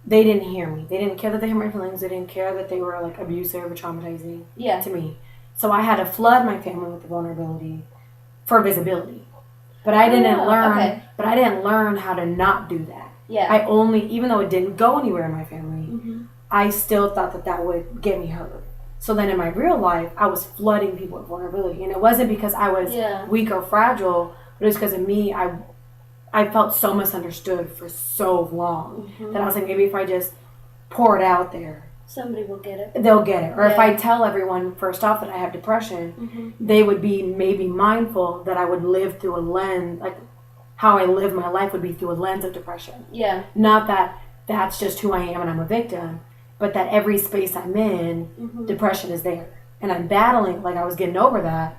they didn't hear me. They didn't care that they heard my feelings. They didn't care that they were like abusive or traumatizing to me. So I had to flood my family with the vulnerability for visibility. But I didn't learn. Okay. But I didn't learn how to not do that. Yeah. Even though it didn't go anywhere in my family, I still thought that would get me hurt. So then in my real life, I was flooding people with vulnerability, and it wasn't because I was weak or fragile. But it was because of me. I felt so misunderstood for so long that I was like, maybe if I just pour it out there, somebody will get it. They'll get it. Or if I tell everyone first off that I have depression, they would be maybe mindful that I would live through a lens, like how I live my life would be through a lens of depression. Yeah. Not that that's just who I am and I'm a victim, but that every space I'm in, depression is there. And I'm battling, like I was getting over that,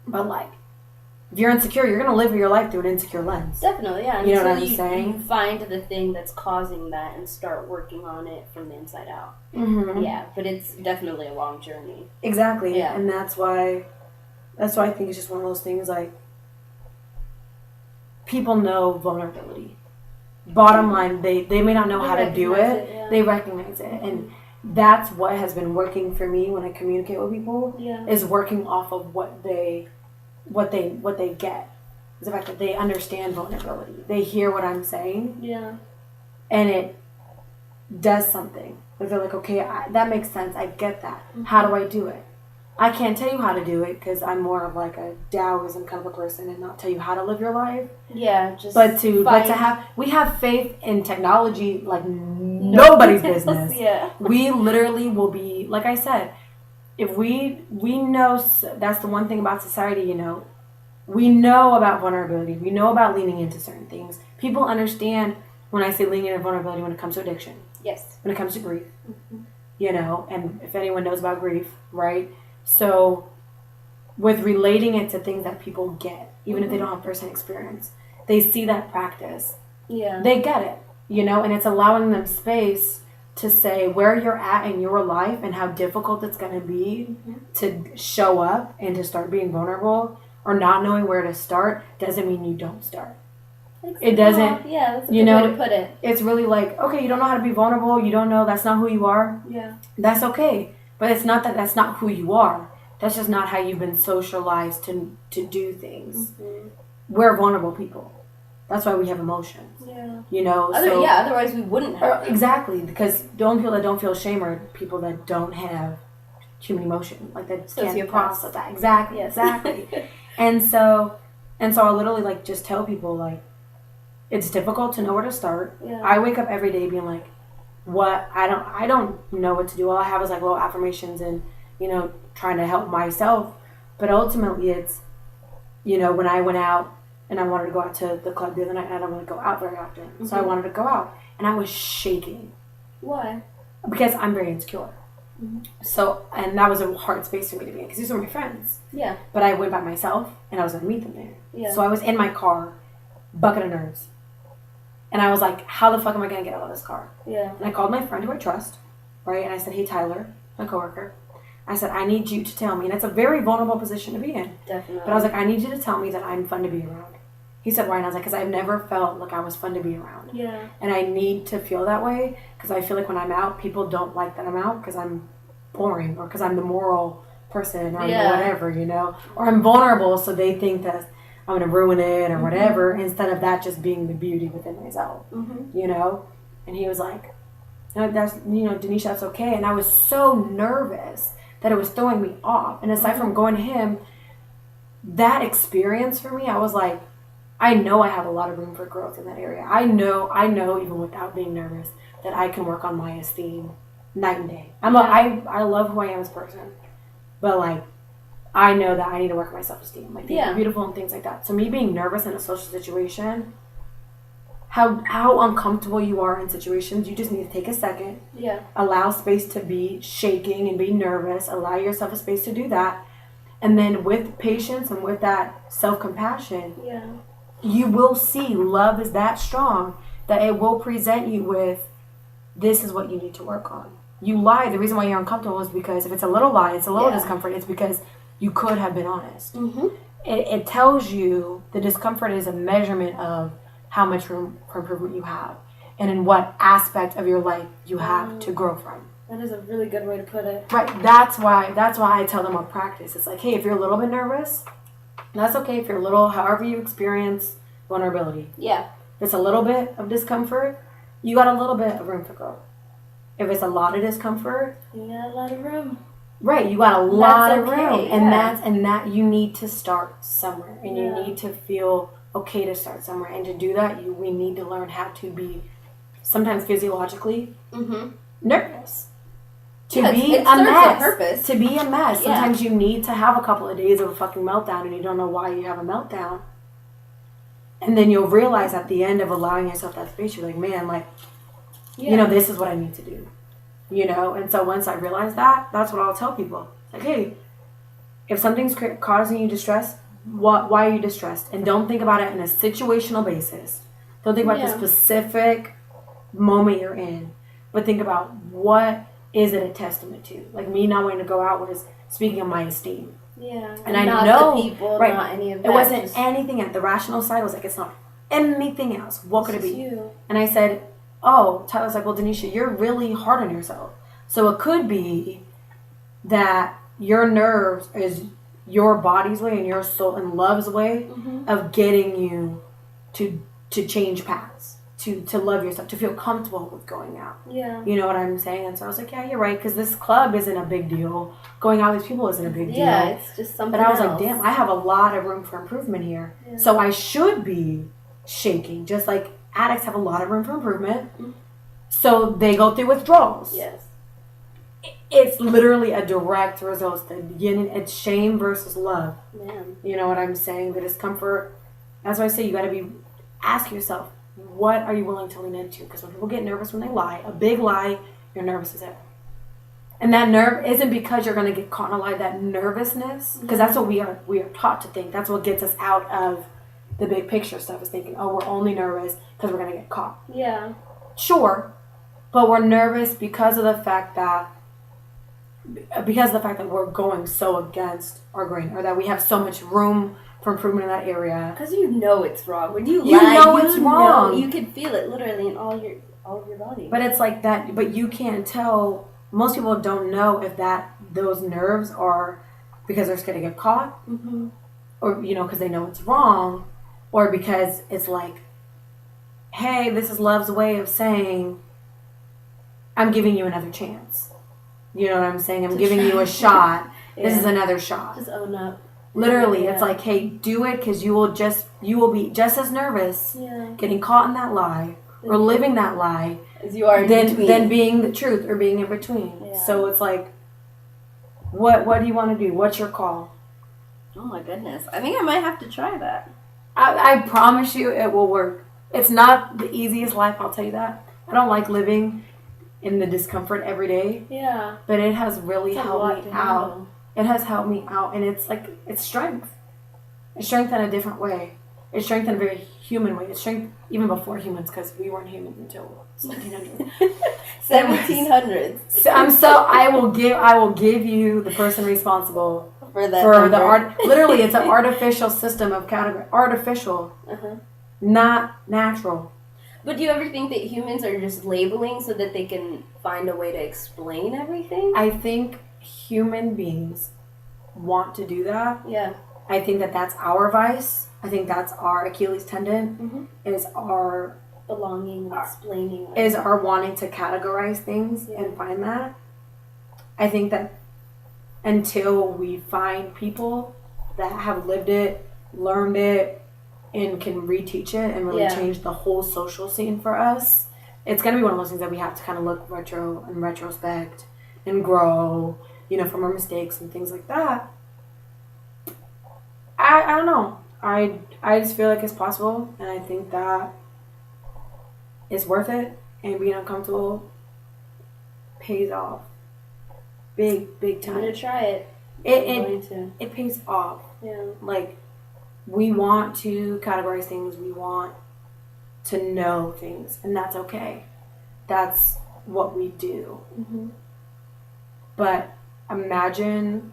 but like, if you're insecure, you're going to live your life through an insecure lens. Definitely, yeah. You know what I'm saying? You find the thing that's causing that and start working on it from the inside out. Yeah, but it's definitely a long journey. Exactly. Yeah. And that's why I think it's just one of those things, like, people know vulnerability. Bottom line, they may not know how to do it. They recognize it. And that's what has been working for me when I communicate with people, is working off of what they get, is the fact that they understand vulnerability. They hear what I'm saying. Yeah. And it does something. Like they're like, okay, that makes sense. I get that. How do I do it? I can't tell you how to do it because I'm more of like a Taoism kind of a person and not tell you how to live your life. Yeah, but to have, we have faith in technology like nobody's business. Yeah. We literally will be, like I said, if we know, that's the one thing about society, you know, we know about vulnerability. We know about leaning into certain things. People understand when I say leaning into vulnerability when it comes to addiction. Yes. When it comes to grief. You know, and if anyone knows about grief, right? So with relating it to things that people get, even if they don't have first-hand experience, they see that practice. Yeah. They get it, you know, and it's allowing them space to say where you're at in your life and how difficult it's going to be to show up and to start being vulnerable or not knowing where to start doesn't mean you don't start. It doesn't. Yeah, that's a good way to put it. It's really like, okay, you don't know how to be vulnerable. You don't know. That's not who you are. Yeah. That's okay. But it's not that that's not who you are. That's just not how you've been socialized to do things. Mm-hmm. We're vulnerable people. That's why we have emotions. Yeah. You know? Otherwise we wouldn't have them. Exactly. Because the only people that don't feel shame are people that don't have human emotion. Like that can't process that. Exactly. Yes. Exactly. And so I literally like just tell people like, it's difficult to know where to start. Yeah. I wake up every day being like, what? I don't know what to do. All I have is like little affirmations and, you know, trying to help myself. But ultimately it's, you know, when I went out and I wanted to go out to the club the other night, and I don't really go out very often. Mm-hmm. So I wanted to go out and I was shaking. Why? Because I'm very insecure. Mm-hmm. So, and that was a hard space for me to be in because these were my friends. Yeah. But I went by myself and I was going to meet them there. Yeah. So I was in my car, bucket of nerves. And I was like, how the fuck am I going to get out of this car? Yeah. And I called my friend who I trust, right? And I said, hey, Tyler, my coworker. I said, I need you to tell me. And it's a very vulnerable position to be in. Definitely. But I was like, I need you to tell me that I'm fun to be around. He said, why? And I was like, because I've never felt like I was fun to be around. Yeah. And I need to feel that way because I feel like when I'm out, people don't like that I'm out because I'm boring or because I'm the moral person or I'm the whatever, you know? Or I'm vulnerable, so they think that I'm going to ruin it or whatever, instead of that just being the beauty within myself, you know? And he was like, no, that's, you know, Danisha, that's okay. And I was so nervous that it was throwing me off. And aside from going to him, that experience for me, I was like, I know I have a lot of room for growth in that area. I know even without being nervous that I can work on my esteem night and day. I love who I am as a person, but like I know that I need to work on my self-esteem, like being beautiful and things like that. So me being nervous in a social situation, how uncomfortable you are in situations, you just need to take a second, allow space to be shaking and be nervous, allow yourself a space to do that, and then with patience and with that self-compassion, you will see love is that strong that it will present you with, this is what you need to work on. You lie. The reason why you're uncomfortable is because if it's a little lie, it's a little discomfort, it's because you could have been honest. It tells you the discomfort is a measurement of how much room for improvement you have and in what aspect of your life you have to grow from. That is a really good way to put it. Right. That's why I tell them on practice. It's like, hey, if you're a little bit nervous, that's okay. If you're a little, however you experience vulnerability. Yeah. If it's a little bit of discomfort, you got a little bit of room for growth. If it's a lot of discomfort, you got a lot of room. Right, you got a lot of room. And that you need to start somewhere. And you need to feel okay to start somewhere. And to do that, we need to learn how to be sometimes physiologically nervous. To be a mess. To be a mess. Sometimes you need to have a couple of days of a fucking meltdown and you don't know why you have a meltdown. And then you'll realize at the end of allowing yourself that space, you're like, man, like, you know, this is what I need to do. You know? And so once I realize that, that's what I'll tell people. It's like, hey, if something's causing you distress, why are you distressed? And don't think about it in a situational basis. Don't think about the specific moment you're in. But think about what is it a testament to? Like me not wanting to go out was speaking of my esteem. Yeah. And I know, the people, not any of that. It wasn't anything else. The rational side was like, it's not anything else. What could it be? You. And I said, Tyler's like, well, Danisha, you're really hard on yourself. So it could be that your nerves is your body's way and your soul and love's way of getting you to change paths, to love yourself, to feel comfortable with going out. Yeah. You know what I'm saying? And so I was like, yeah, you're right, because this club isn't a big deal. Going out with these people isn't a big deal. Yeah, it's just something But I was else. like, damn, I have a lot of room for improvement here. Yeah. So I should be shaking, just like addicts have a lot of room for improvement. So they go through withdrawals. Yes. It's literally a direct result. It's shame versus love. Man. You know what I'm saying? The discomfort. That's why I say you got to ask yourself, what are you willing to lean into? Because when people get nervous when they lie, a big lie, you're nervous as hell. And that nerve isn't because you're going to get caught in a lie. That nervousness, because that's what we are taught to think. That's what gets us out of the big picture stuff, is thinking, oh, we're only nervous because we're going to get caught. Yeah. Sure, but we're nervous because of the fact that we're going so against our grain, or that we have so much room for improvement in that area. Because you know it's wrong. When you You lie, know it's wrong. You can feel it literally in all of your body. But it's like that. But you can't tell. Most people don't know if those nerves are because they're scared to get caught, or because they know it's wrong, or because it's like, hey, this is love's way of saying, I'm giving you another chance. You know what I'm saying? I'm giving you a shot. Yeah. This is another shot. Just own up. Literally, it's like, hey, do it because you will be just as nervous getting caught in that lie or living that lie as you are than being the truth or being in between. Yeah. So it's like, what do you want to do? What's your call? Oh my goodness. I think I might have to try that. I promise you it will work. It's not the easiest life, I'll tell you that. I don't like living in the discomfort every day. Yeah. But it has really helped me out. It has helped me out, and it's like, it's strength. It's strength in a different way. It's strength in a very human way. It's strength even before humans, because we weren't humans until 1700s. 1700s. I will give you the person responsible for that. For the art. Literally, it's an artificial system of category. Artificial, not natural. But do you ever think that humans are just labeling so that they can find a way to explain everything? I think human beings want to do that. Yeah. I think that's our vice. I think that's our Achilles tendon. Is our belonging, explaining. Is our wanting to categorize things and find that. I think that until we find people that have lived it, learned it, and can reteach it and really change the whole social scene for us, it's going to be one of those things that we have to kind of look retro and retrospect and grow, from our mistakes and things like that. I don't know. I just feel like it's possible, and I think that it's worth it, and being uncomfortable pays off. Big time. I'm going to try it. It pays off. Yeah. Like, we want to categorize things. We want to know things, and that's okay. That's what we do. But imagine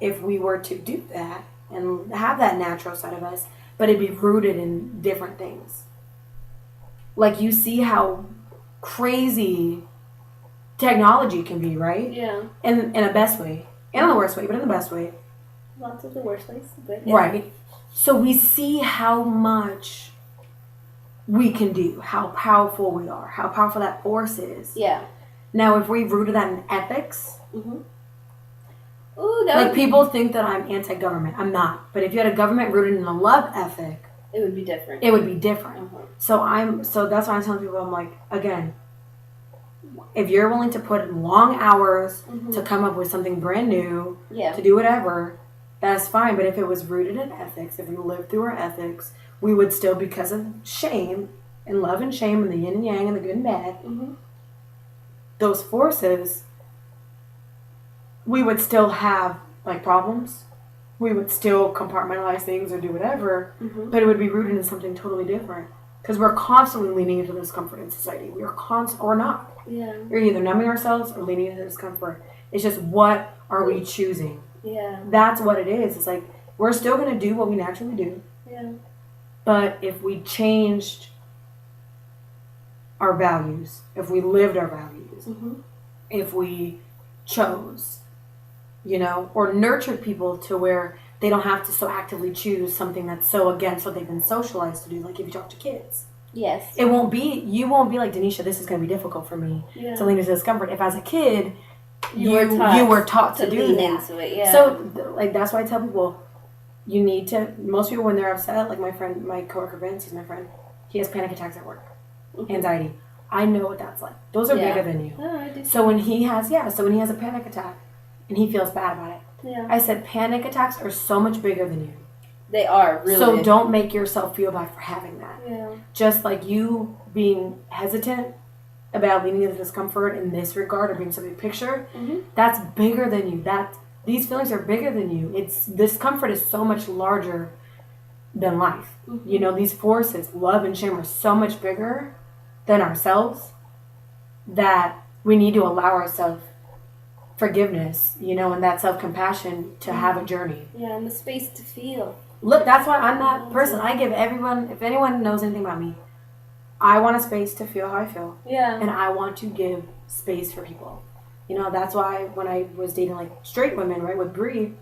if we were to do that and have that natural side of us, but it'd be rooted in different things. Like, you see how crazy technology can be, right? Yeah. In a best way. And in the worst way, but in the best way. Lots of the worst ways. But Right. So we see how much we can do, how powerful we are, how powerful that force is. Yeah. Now, if we rooted that in ethics, Ooh, people think that I'm anti-government. I'm not. But if you had a government rooted in a love ethic, it would be different. It would be different. So that's why I'm telling people, I'm like, again, if you're willing to put in long hours to come up with something brand new, to do whatever, that's fine. But if it was rooted in ethics, if we lived through our ethics, we would still, because of shame and love and shame and the yin and yang and the good and bad, those forces, we would still have problems. We would still compartmentalize things or do whatever, but it would be rooted in something totally different. Because we're constantly leaning into discomfort in society. We are or not. Yeah. We're either numbing ourselves or leaning into discomfort. It's just, what are we choosing? Yeah. That's what it is. It's like, we're still going to do what we naturally do. Yeah. But if we changed our values, if we lived our values, if we chose, or nurtured people to where they don't have to so actively choose something that's so against what they've been socialized to do. Like, if you talk to kids. Yes. You won't be like, Danisha, this is going to be difficult for me to lean into discomfort. If as a kid, you were taught to do that. Into it, yeah. So, that's why I tell people, you need to, most people when they're upset, like my coworker Vince, he's my friend, he has panic attacks at work. Anxiety. I know what that's like. Those are bigger than you. Oh, I do. So when he has a panic attack, and he feels bad about it. Yeah. I said, panic attacks are so much bigger than you. They are, really. So don't make yourself feel bad for having that. Yeah. Just like you being hesitant about leaning into discomfort in this regard or being so big picture, that's bigger than you. These feelings are bigger than you. Discomfort is so much larger than life. These forces, love and shame, are so much bigger than ourselves that we need to allow ourselves forgiveness, and that self-compassion to have a journey. Yeah, and the space to feel. Look, that's why I'm that person. I give everyone, if anyone knows anything about me, I want a space to feel how I feel. Yeah. And I want to give space for people. You know, that's why when I was dating, like, straight women, right, with Brie,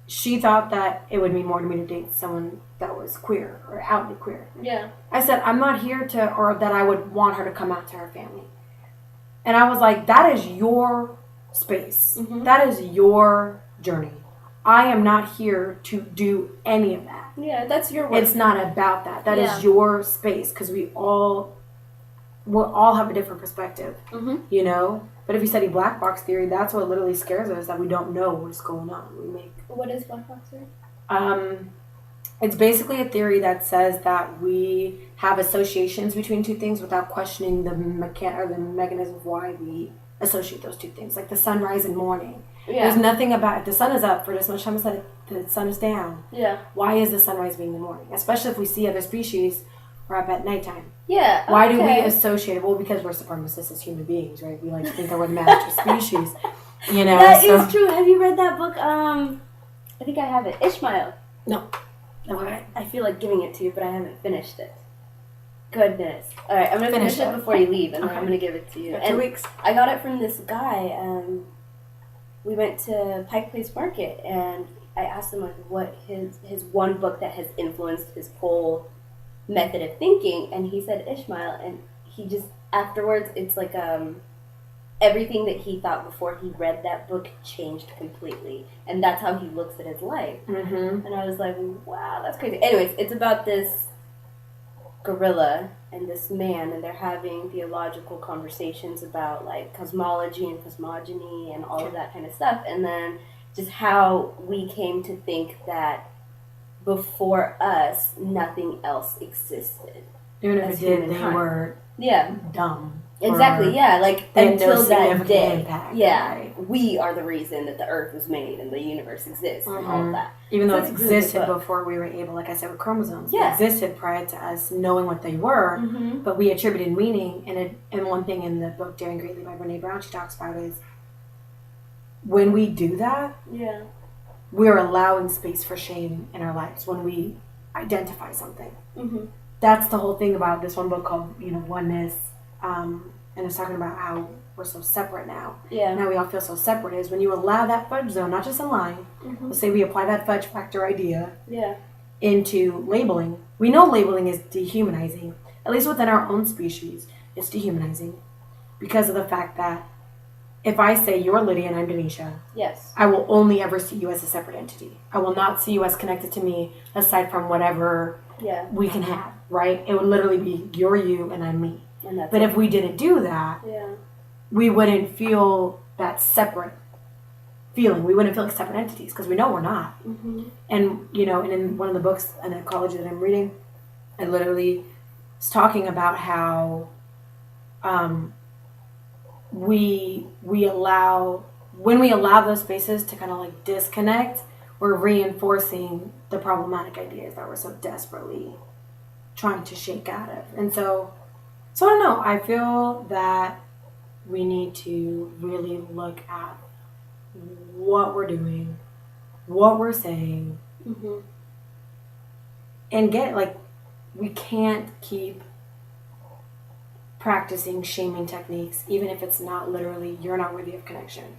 she thought that it would mean more to me to date someone that was queer or outly queer. Yeah. I said, I'm not here to, or that I would want her to come out to her family. And I was like, that is your space. That is your journey. I am not here to do any of that. Yeah, that's your work. It's not about that. That is your space, because we'll all have a different perspective, you know? But if you study black box theory, that's what literally scares us, that we don't know what's going on. What is black box theory? It's basically a theory that says that we have associations between two things without questioning the mechanism of why we associate those two things. Like the sunrise and morning. Yeah. There's nothing about, if the sun is up for this much time, the sun is down. Yeah. Why is the sunrise being the morning? Especially if we see other species or up at nighttime. Yeah. Why do we associate it? Well, because we're supremacists as human beings, right? We like to think that we're the master species. You know. That is true. Have you read that book? I think I have it. Ishmael. No. Okay. I feel like giving it to you, but I haven't finished it. Goodness. All right, I'm gonna finish it before you leave, and then I'm gonna give it to you. 2 weeks. I got it from this guy. We went to Pike Place Market, and I asked him like what his one book that has influenced his whole method of thinking, and he said Ishmael, and he just afterwards it's like everything that he thought before he read that book changed completely, and that's how he looks at his life. And I was like, wow, that's crazy. Anyways, it's about this gorilla and this man, and they're having theological conversations about like cosmology and cosmogony and all of that kind of stuff, and then just how we came to think that before us nothing else existed. Even if it did, they were dumb. Exactly, yeah, like until that day. Impact, right. We are the reason that the earth was made and the universe exists and all of that. Even though it existed before we were able, like I said, with chromosomes, it existed prior to us knowing what they were, but we attributed meaning. And one thing in the book Daring Greatly by Brene Brown, she talks about is when we do that, we're allowing space for shame in our lives when we identify something. That's the whole thing about this one book called, Oneness. And it's talking about how we're so separate now. Now we all feel so separate. Is when you allow that fudge zone, not just in line. Let's say we apply that fudge factor idea into labeling. We know labeling is dehumanizing. At least within our own species, it's dehumanizing because of the fact that if I say you're Lydia and I'm Danisha, I will only ever see you as a separate entity. I will not see you as connected to me aside from whatever we can have. Right? It would literally be you're you and I'm me. But if we didn't do that, we wouldn't feel that separate feeling. We wouldn't feel like separate entities because we know we're not. And, and in one of the books in ecology that I'm reading, I literally was talking about how when we allow those spaces to kind of like disconnect, we're reinforcing the problematic ideas that we're so desperately trying to shake out of. And so I don't know. I feel that we need to really look at what we're doing, what we're saying, and get like we can't keep practicing shaming techniques, even if it's not literally you're not worthy of connection.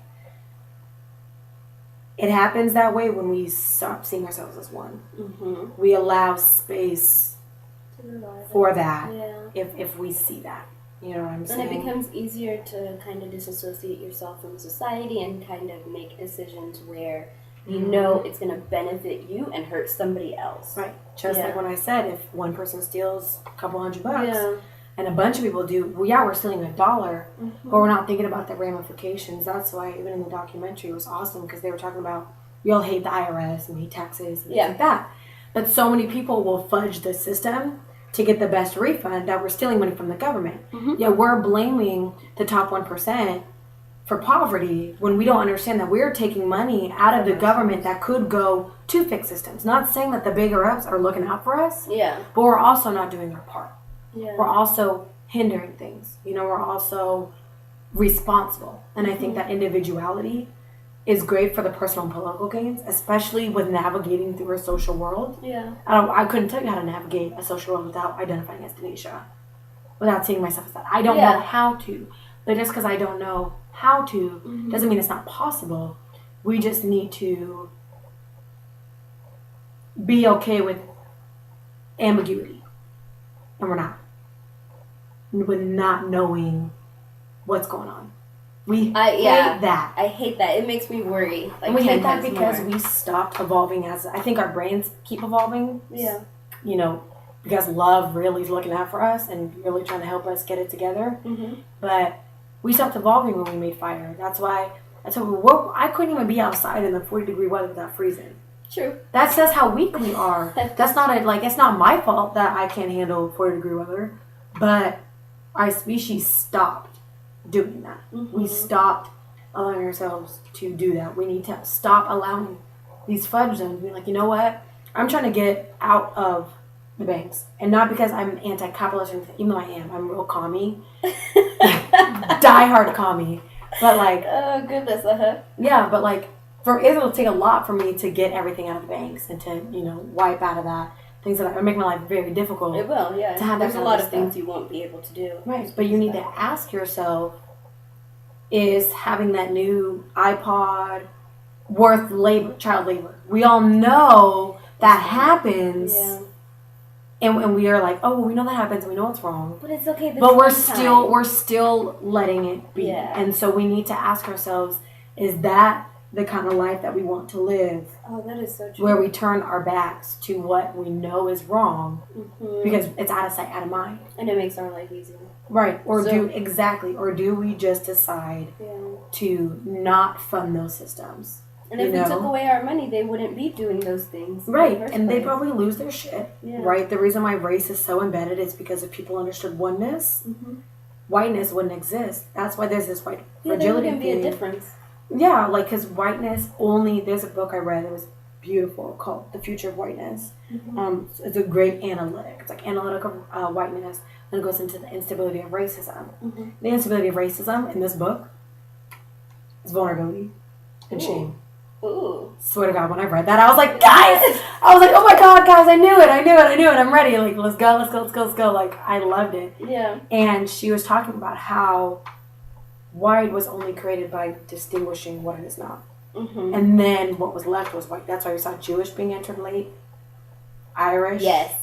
It happens that way when we stop seeing ourselves as one. We allow space for that if we see that. You know what I'm saying? And it becomes easier to kind of disassociate yourself from society and kind of make decisions where you know it's going to benefit you and hurt somebody else. Right. Just like when I said, if one person steals a couple $100 and a bunch of people do, we're stealing $1, but we're not thinking about the ramifications. That's why even in the documentary it was awesome because they were talking about we all hate the IRS and we hate taxes and things like that. But so many people will fudge the system to get the best refund that we're stealing money from the government. Yet we're blaming the top 1% for poverty when we don't understand that we're taking money out of the government that could go to fix systems. Not saying that the bigger ups are looking out for us, but we're also not doing our part. We're also hindering things. We're also responsible. And I think that individuality is great for the personal and political gains, especially with navigating through a social world. Yeah. I couldn't tell you how to navigate a social world without identifying as Danisha, without seeing myself as that. I don't know how to. But just because I don't know how to doesn't mean it's not possible. We just need to be okay with ambiguity. And we're not. With not knowing what's going on. We hate that. I hate that. It makes me worry. Like, and we hate that because we stopped evolving as... I think our brains keep evolving. Yeah. You know, because love really is looking out for us and really trying to help us get it together. Mm-hmm. But we stopped evolving when we made fire. That's why I couldn't even be outside in the 40-degree weather without freezing. True. That's just how weak we are. That's not it's not my fault that I can't handle 40-degree weather. But our species stopped doing that. Mm-hmm. We stopped allowing ourselves to do that. We need to stop allowing these fudge zones. Be like, you know what? I'm trying to get out of the banks. And not because I'm anti-capitalist or anything, even though I am. I'm real commie. Die-hard commie. But oh, goodness, yeah, but it'll take a lot for me to get everything out of the banks and to, wipe out of that. Things that make my life very difficult. It will, yeah. To have There's a lot of things you won't be able to do. Right, but you need to ask yourself, is having that new iPod worth child labor? We all know that happens. Yeah. And we are like, oh, well, we know that happens and we know it's wrong. But it's okay. But we're still letting it be. Yeah. And so we need to ask ourselves, is that the kind of life that we want to live? Oh, that is so true. Where we turn our backs to what we know is wrong because it's out of sight, out of mind. And it makes our life easier. Right. Or do we just decide to not fund those systems? And if we took away our money, they wouldn't be doing those things. Right. And they'd probably lose their shit. Yeah. Right. The reason why race is so embedded is because if people understood oneness, whiteness wouldn't exist. That's why there's this white fragility. There wouldn't be a difference. Yeah, because whiteness only... There's a book I read that was beautiful called The Future of Whiteness. Mm-hmm. It's a great analytic. It's like analytical whiteness, and it goes into the instability of racism. Mm-hmm. The instability of racism in this book is vulnerability and shame. Ooh. Swear to God, when I read that, I was like, guys! I was like, oh my God, guys, I knew it. I'm ready. Like, let's go. Like, I loved it. Yeah. And she was talking about how white was only created by distinguishing what it is not. Mm-hmm. And then what was left was white. That's why we saw Jewish being entered late, Irish. Yes.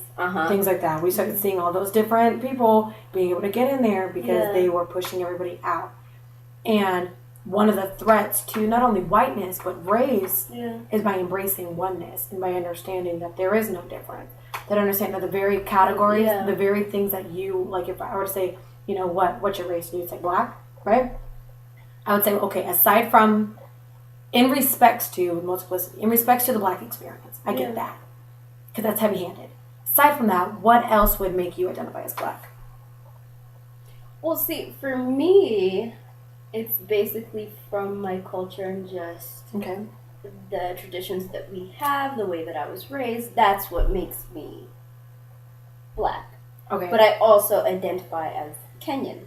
Things like that. We started seeing all those different people being able to get in there because they were pushing everybody out. And one of the threats to not only whiteness but race is by embracing oneness and by understanding that there is no difference. That understand that the very categories, the very things that you, like if I were to say, what's your race? And you'd say black, right? I would say, okay, aside from, in respects to multiplicity, in respects to the black experience, I get that. Because that's heavy-handed. Aside from that, what else would make you identify as black? Well, see, for me, it's basically from my culture and just the traditions that we have, the way that I was raised. That's what makes me black. Okay. But I also identify as Kenyan,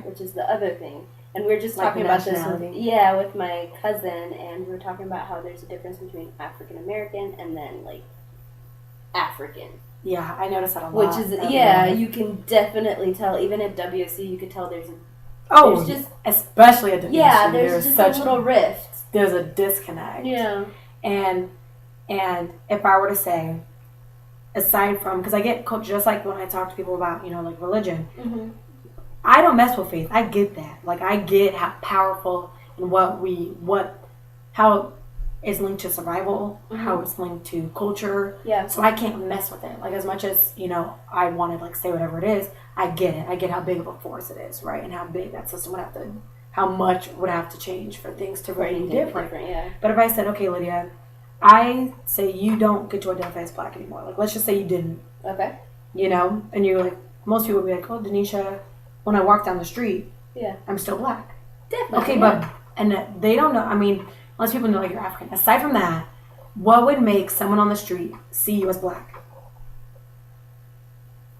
which is the other thing. And we were just talking about this with my cousin, and we were talking about how there's a difference between African American and then African. Yeah, I noticed that a lot. Which is, you can definitely tell. Even at WSC, you could tell there's just especially at WSC. Yeah, there's just a little rift. There's a disconnect. Yeah. And if I were to say, aside from, because I get just like when I talk to people about religion. Mm-hmm. I don't mess with faith. I get that. I get how powerful and how it's linked to survival, how it's linked to culture. Yeah. So I can't mess with it. As much as, I want to say whatever it is, I get it. I get how big of a force it is, right? And how big that system would have to, how much would have to change for things to really be different. But if I said, okay, Lydia, I say you don't get to identify as black anymore. Let's just say you didn't. Okay. And you're most people would be like, oh, Danisha, when I walk down the street, I'm still black. Definitely. Okay, but they don't know. I mean, unless people know you're African. Aside from that, what would make someone on the street see you as black?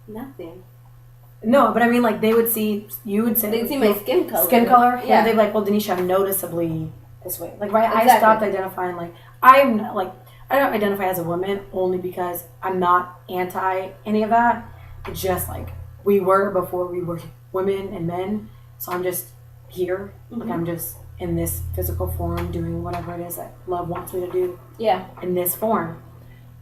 Nothing. No, but I mean, they would see, you would say... They'd see my skin color. Skin color? Yeah. They'd be like, well, Danisha, I'm noticeably this way. Like, right, Exactly. I stopped identifying, like, I don't identify as a woman only because I'm not anti any of that. It's just, like, we were before we were women and men, so I'm just here. Like, I'm just in this physical form doing whatever it is that love wants me to do. Yeah. In this form.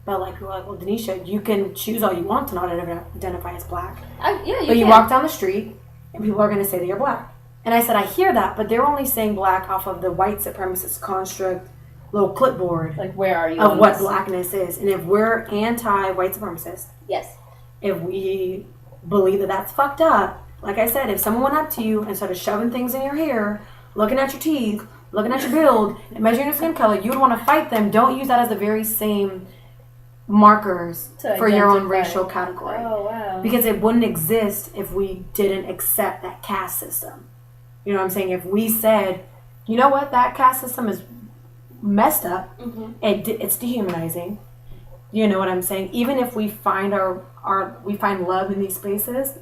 But, like, people are like, well, Danisha, you can choose all you want to not identify as black. But you walk down the street, and people are going to say that you're black. And I said, I hear that, but they're only saying black off of the white supremacist construct little clipboard. Like, where are you? Of what blackness is. And if we're anti-white supremacist. Yes. If we believe that that's fucked up, like I said, if someone went up to you and started shoving things in your hair, looking at your teeth, looking at your build, and measuring your skin color, you would want to fight them. Don't use that as the very same markers for your own racial category. Oh, wow. Because it wouldn't exist if we didn't accept that caste system. You know what I'm saying? If we said, you know what, that caste system is messed up, it's dehumanizing. You know what I'm saying? Even if we find we find love in these spaces,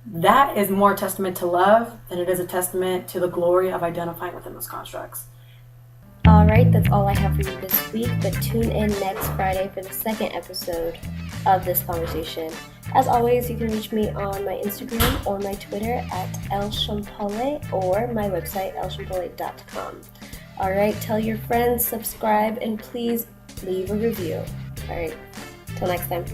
that is more a testament to love than it is a testament to the glory of identifying within those constructs. Alright, that's all I have for you this week, but tune in next Friday for the second episode of this conversation. As always, you can reach me on my Instagram or my Twitter at elshampole or my website elshampole.com. Alright, tell your friends, subscribe, and please leave a review. Alright, till next time.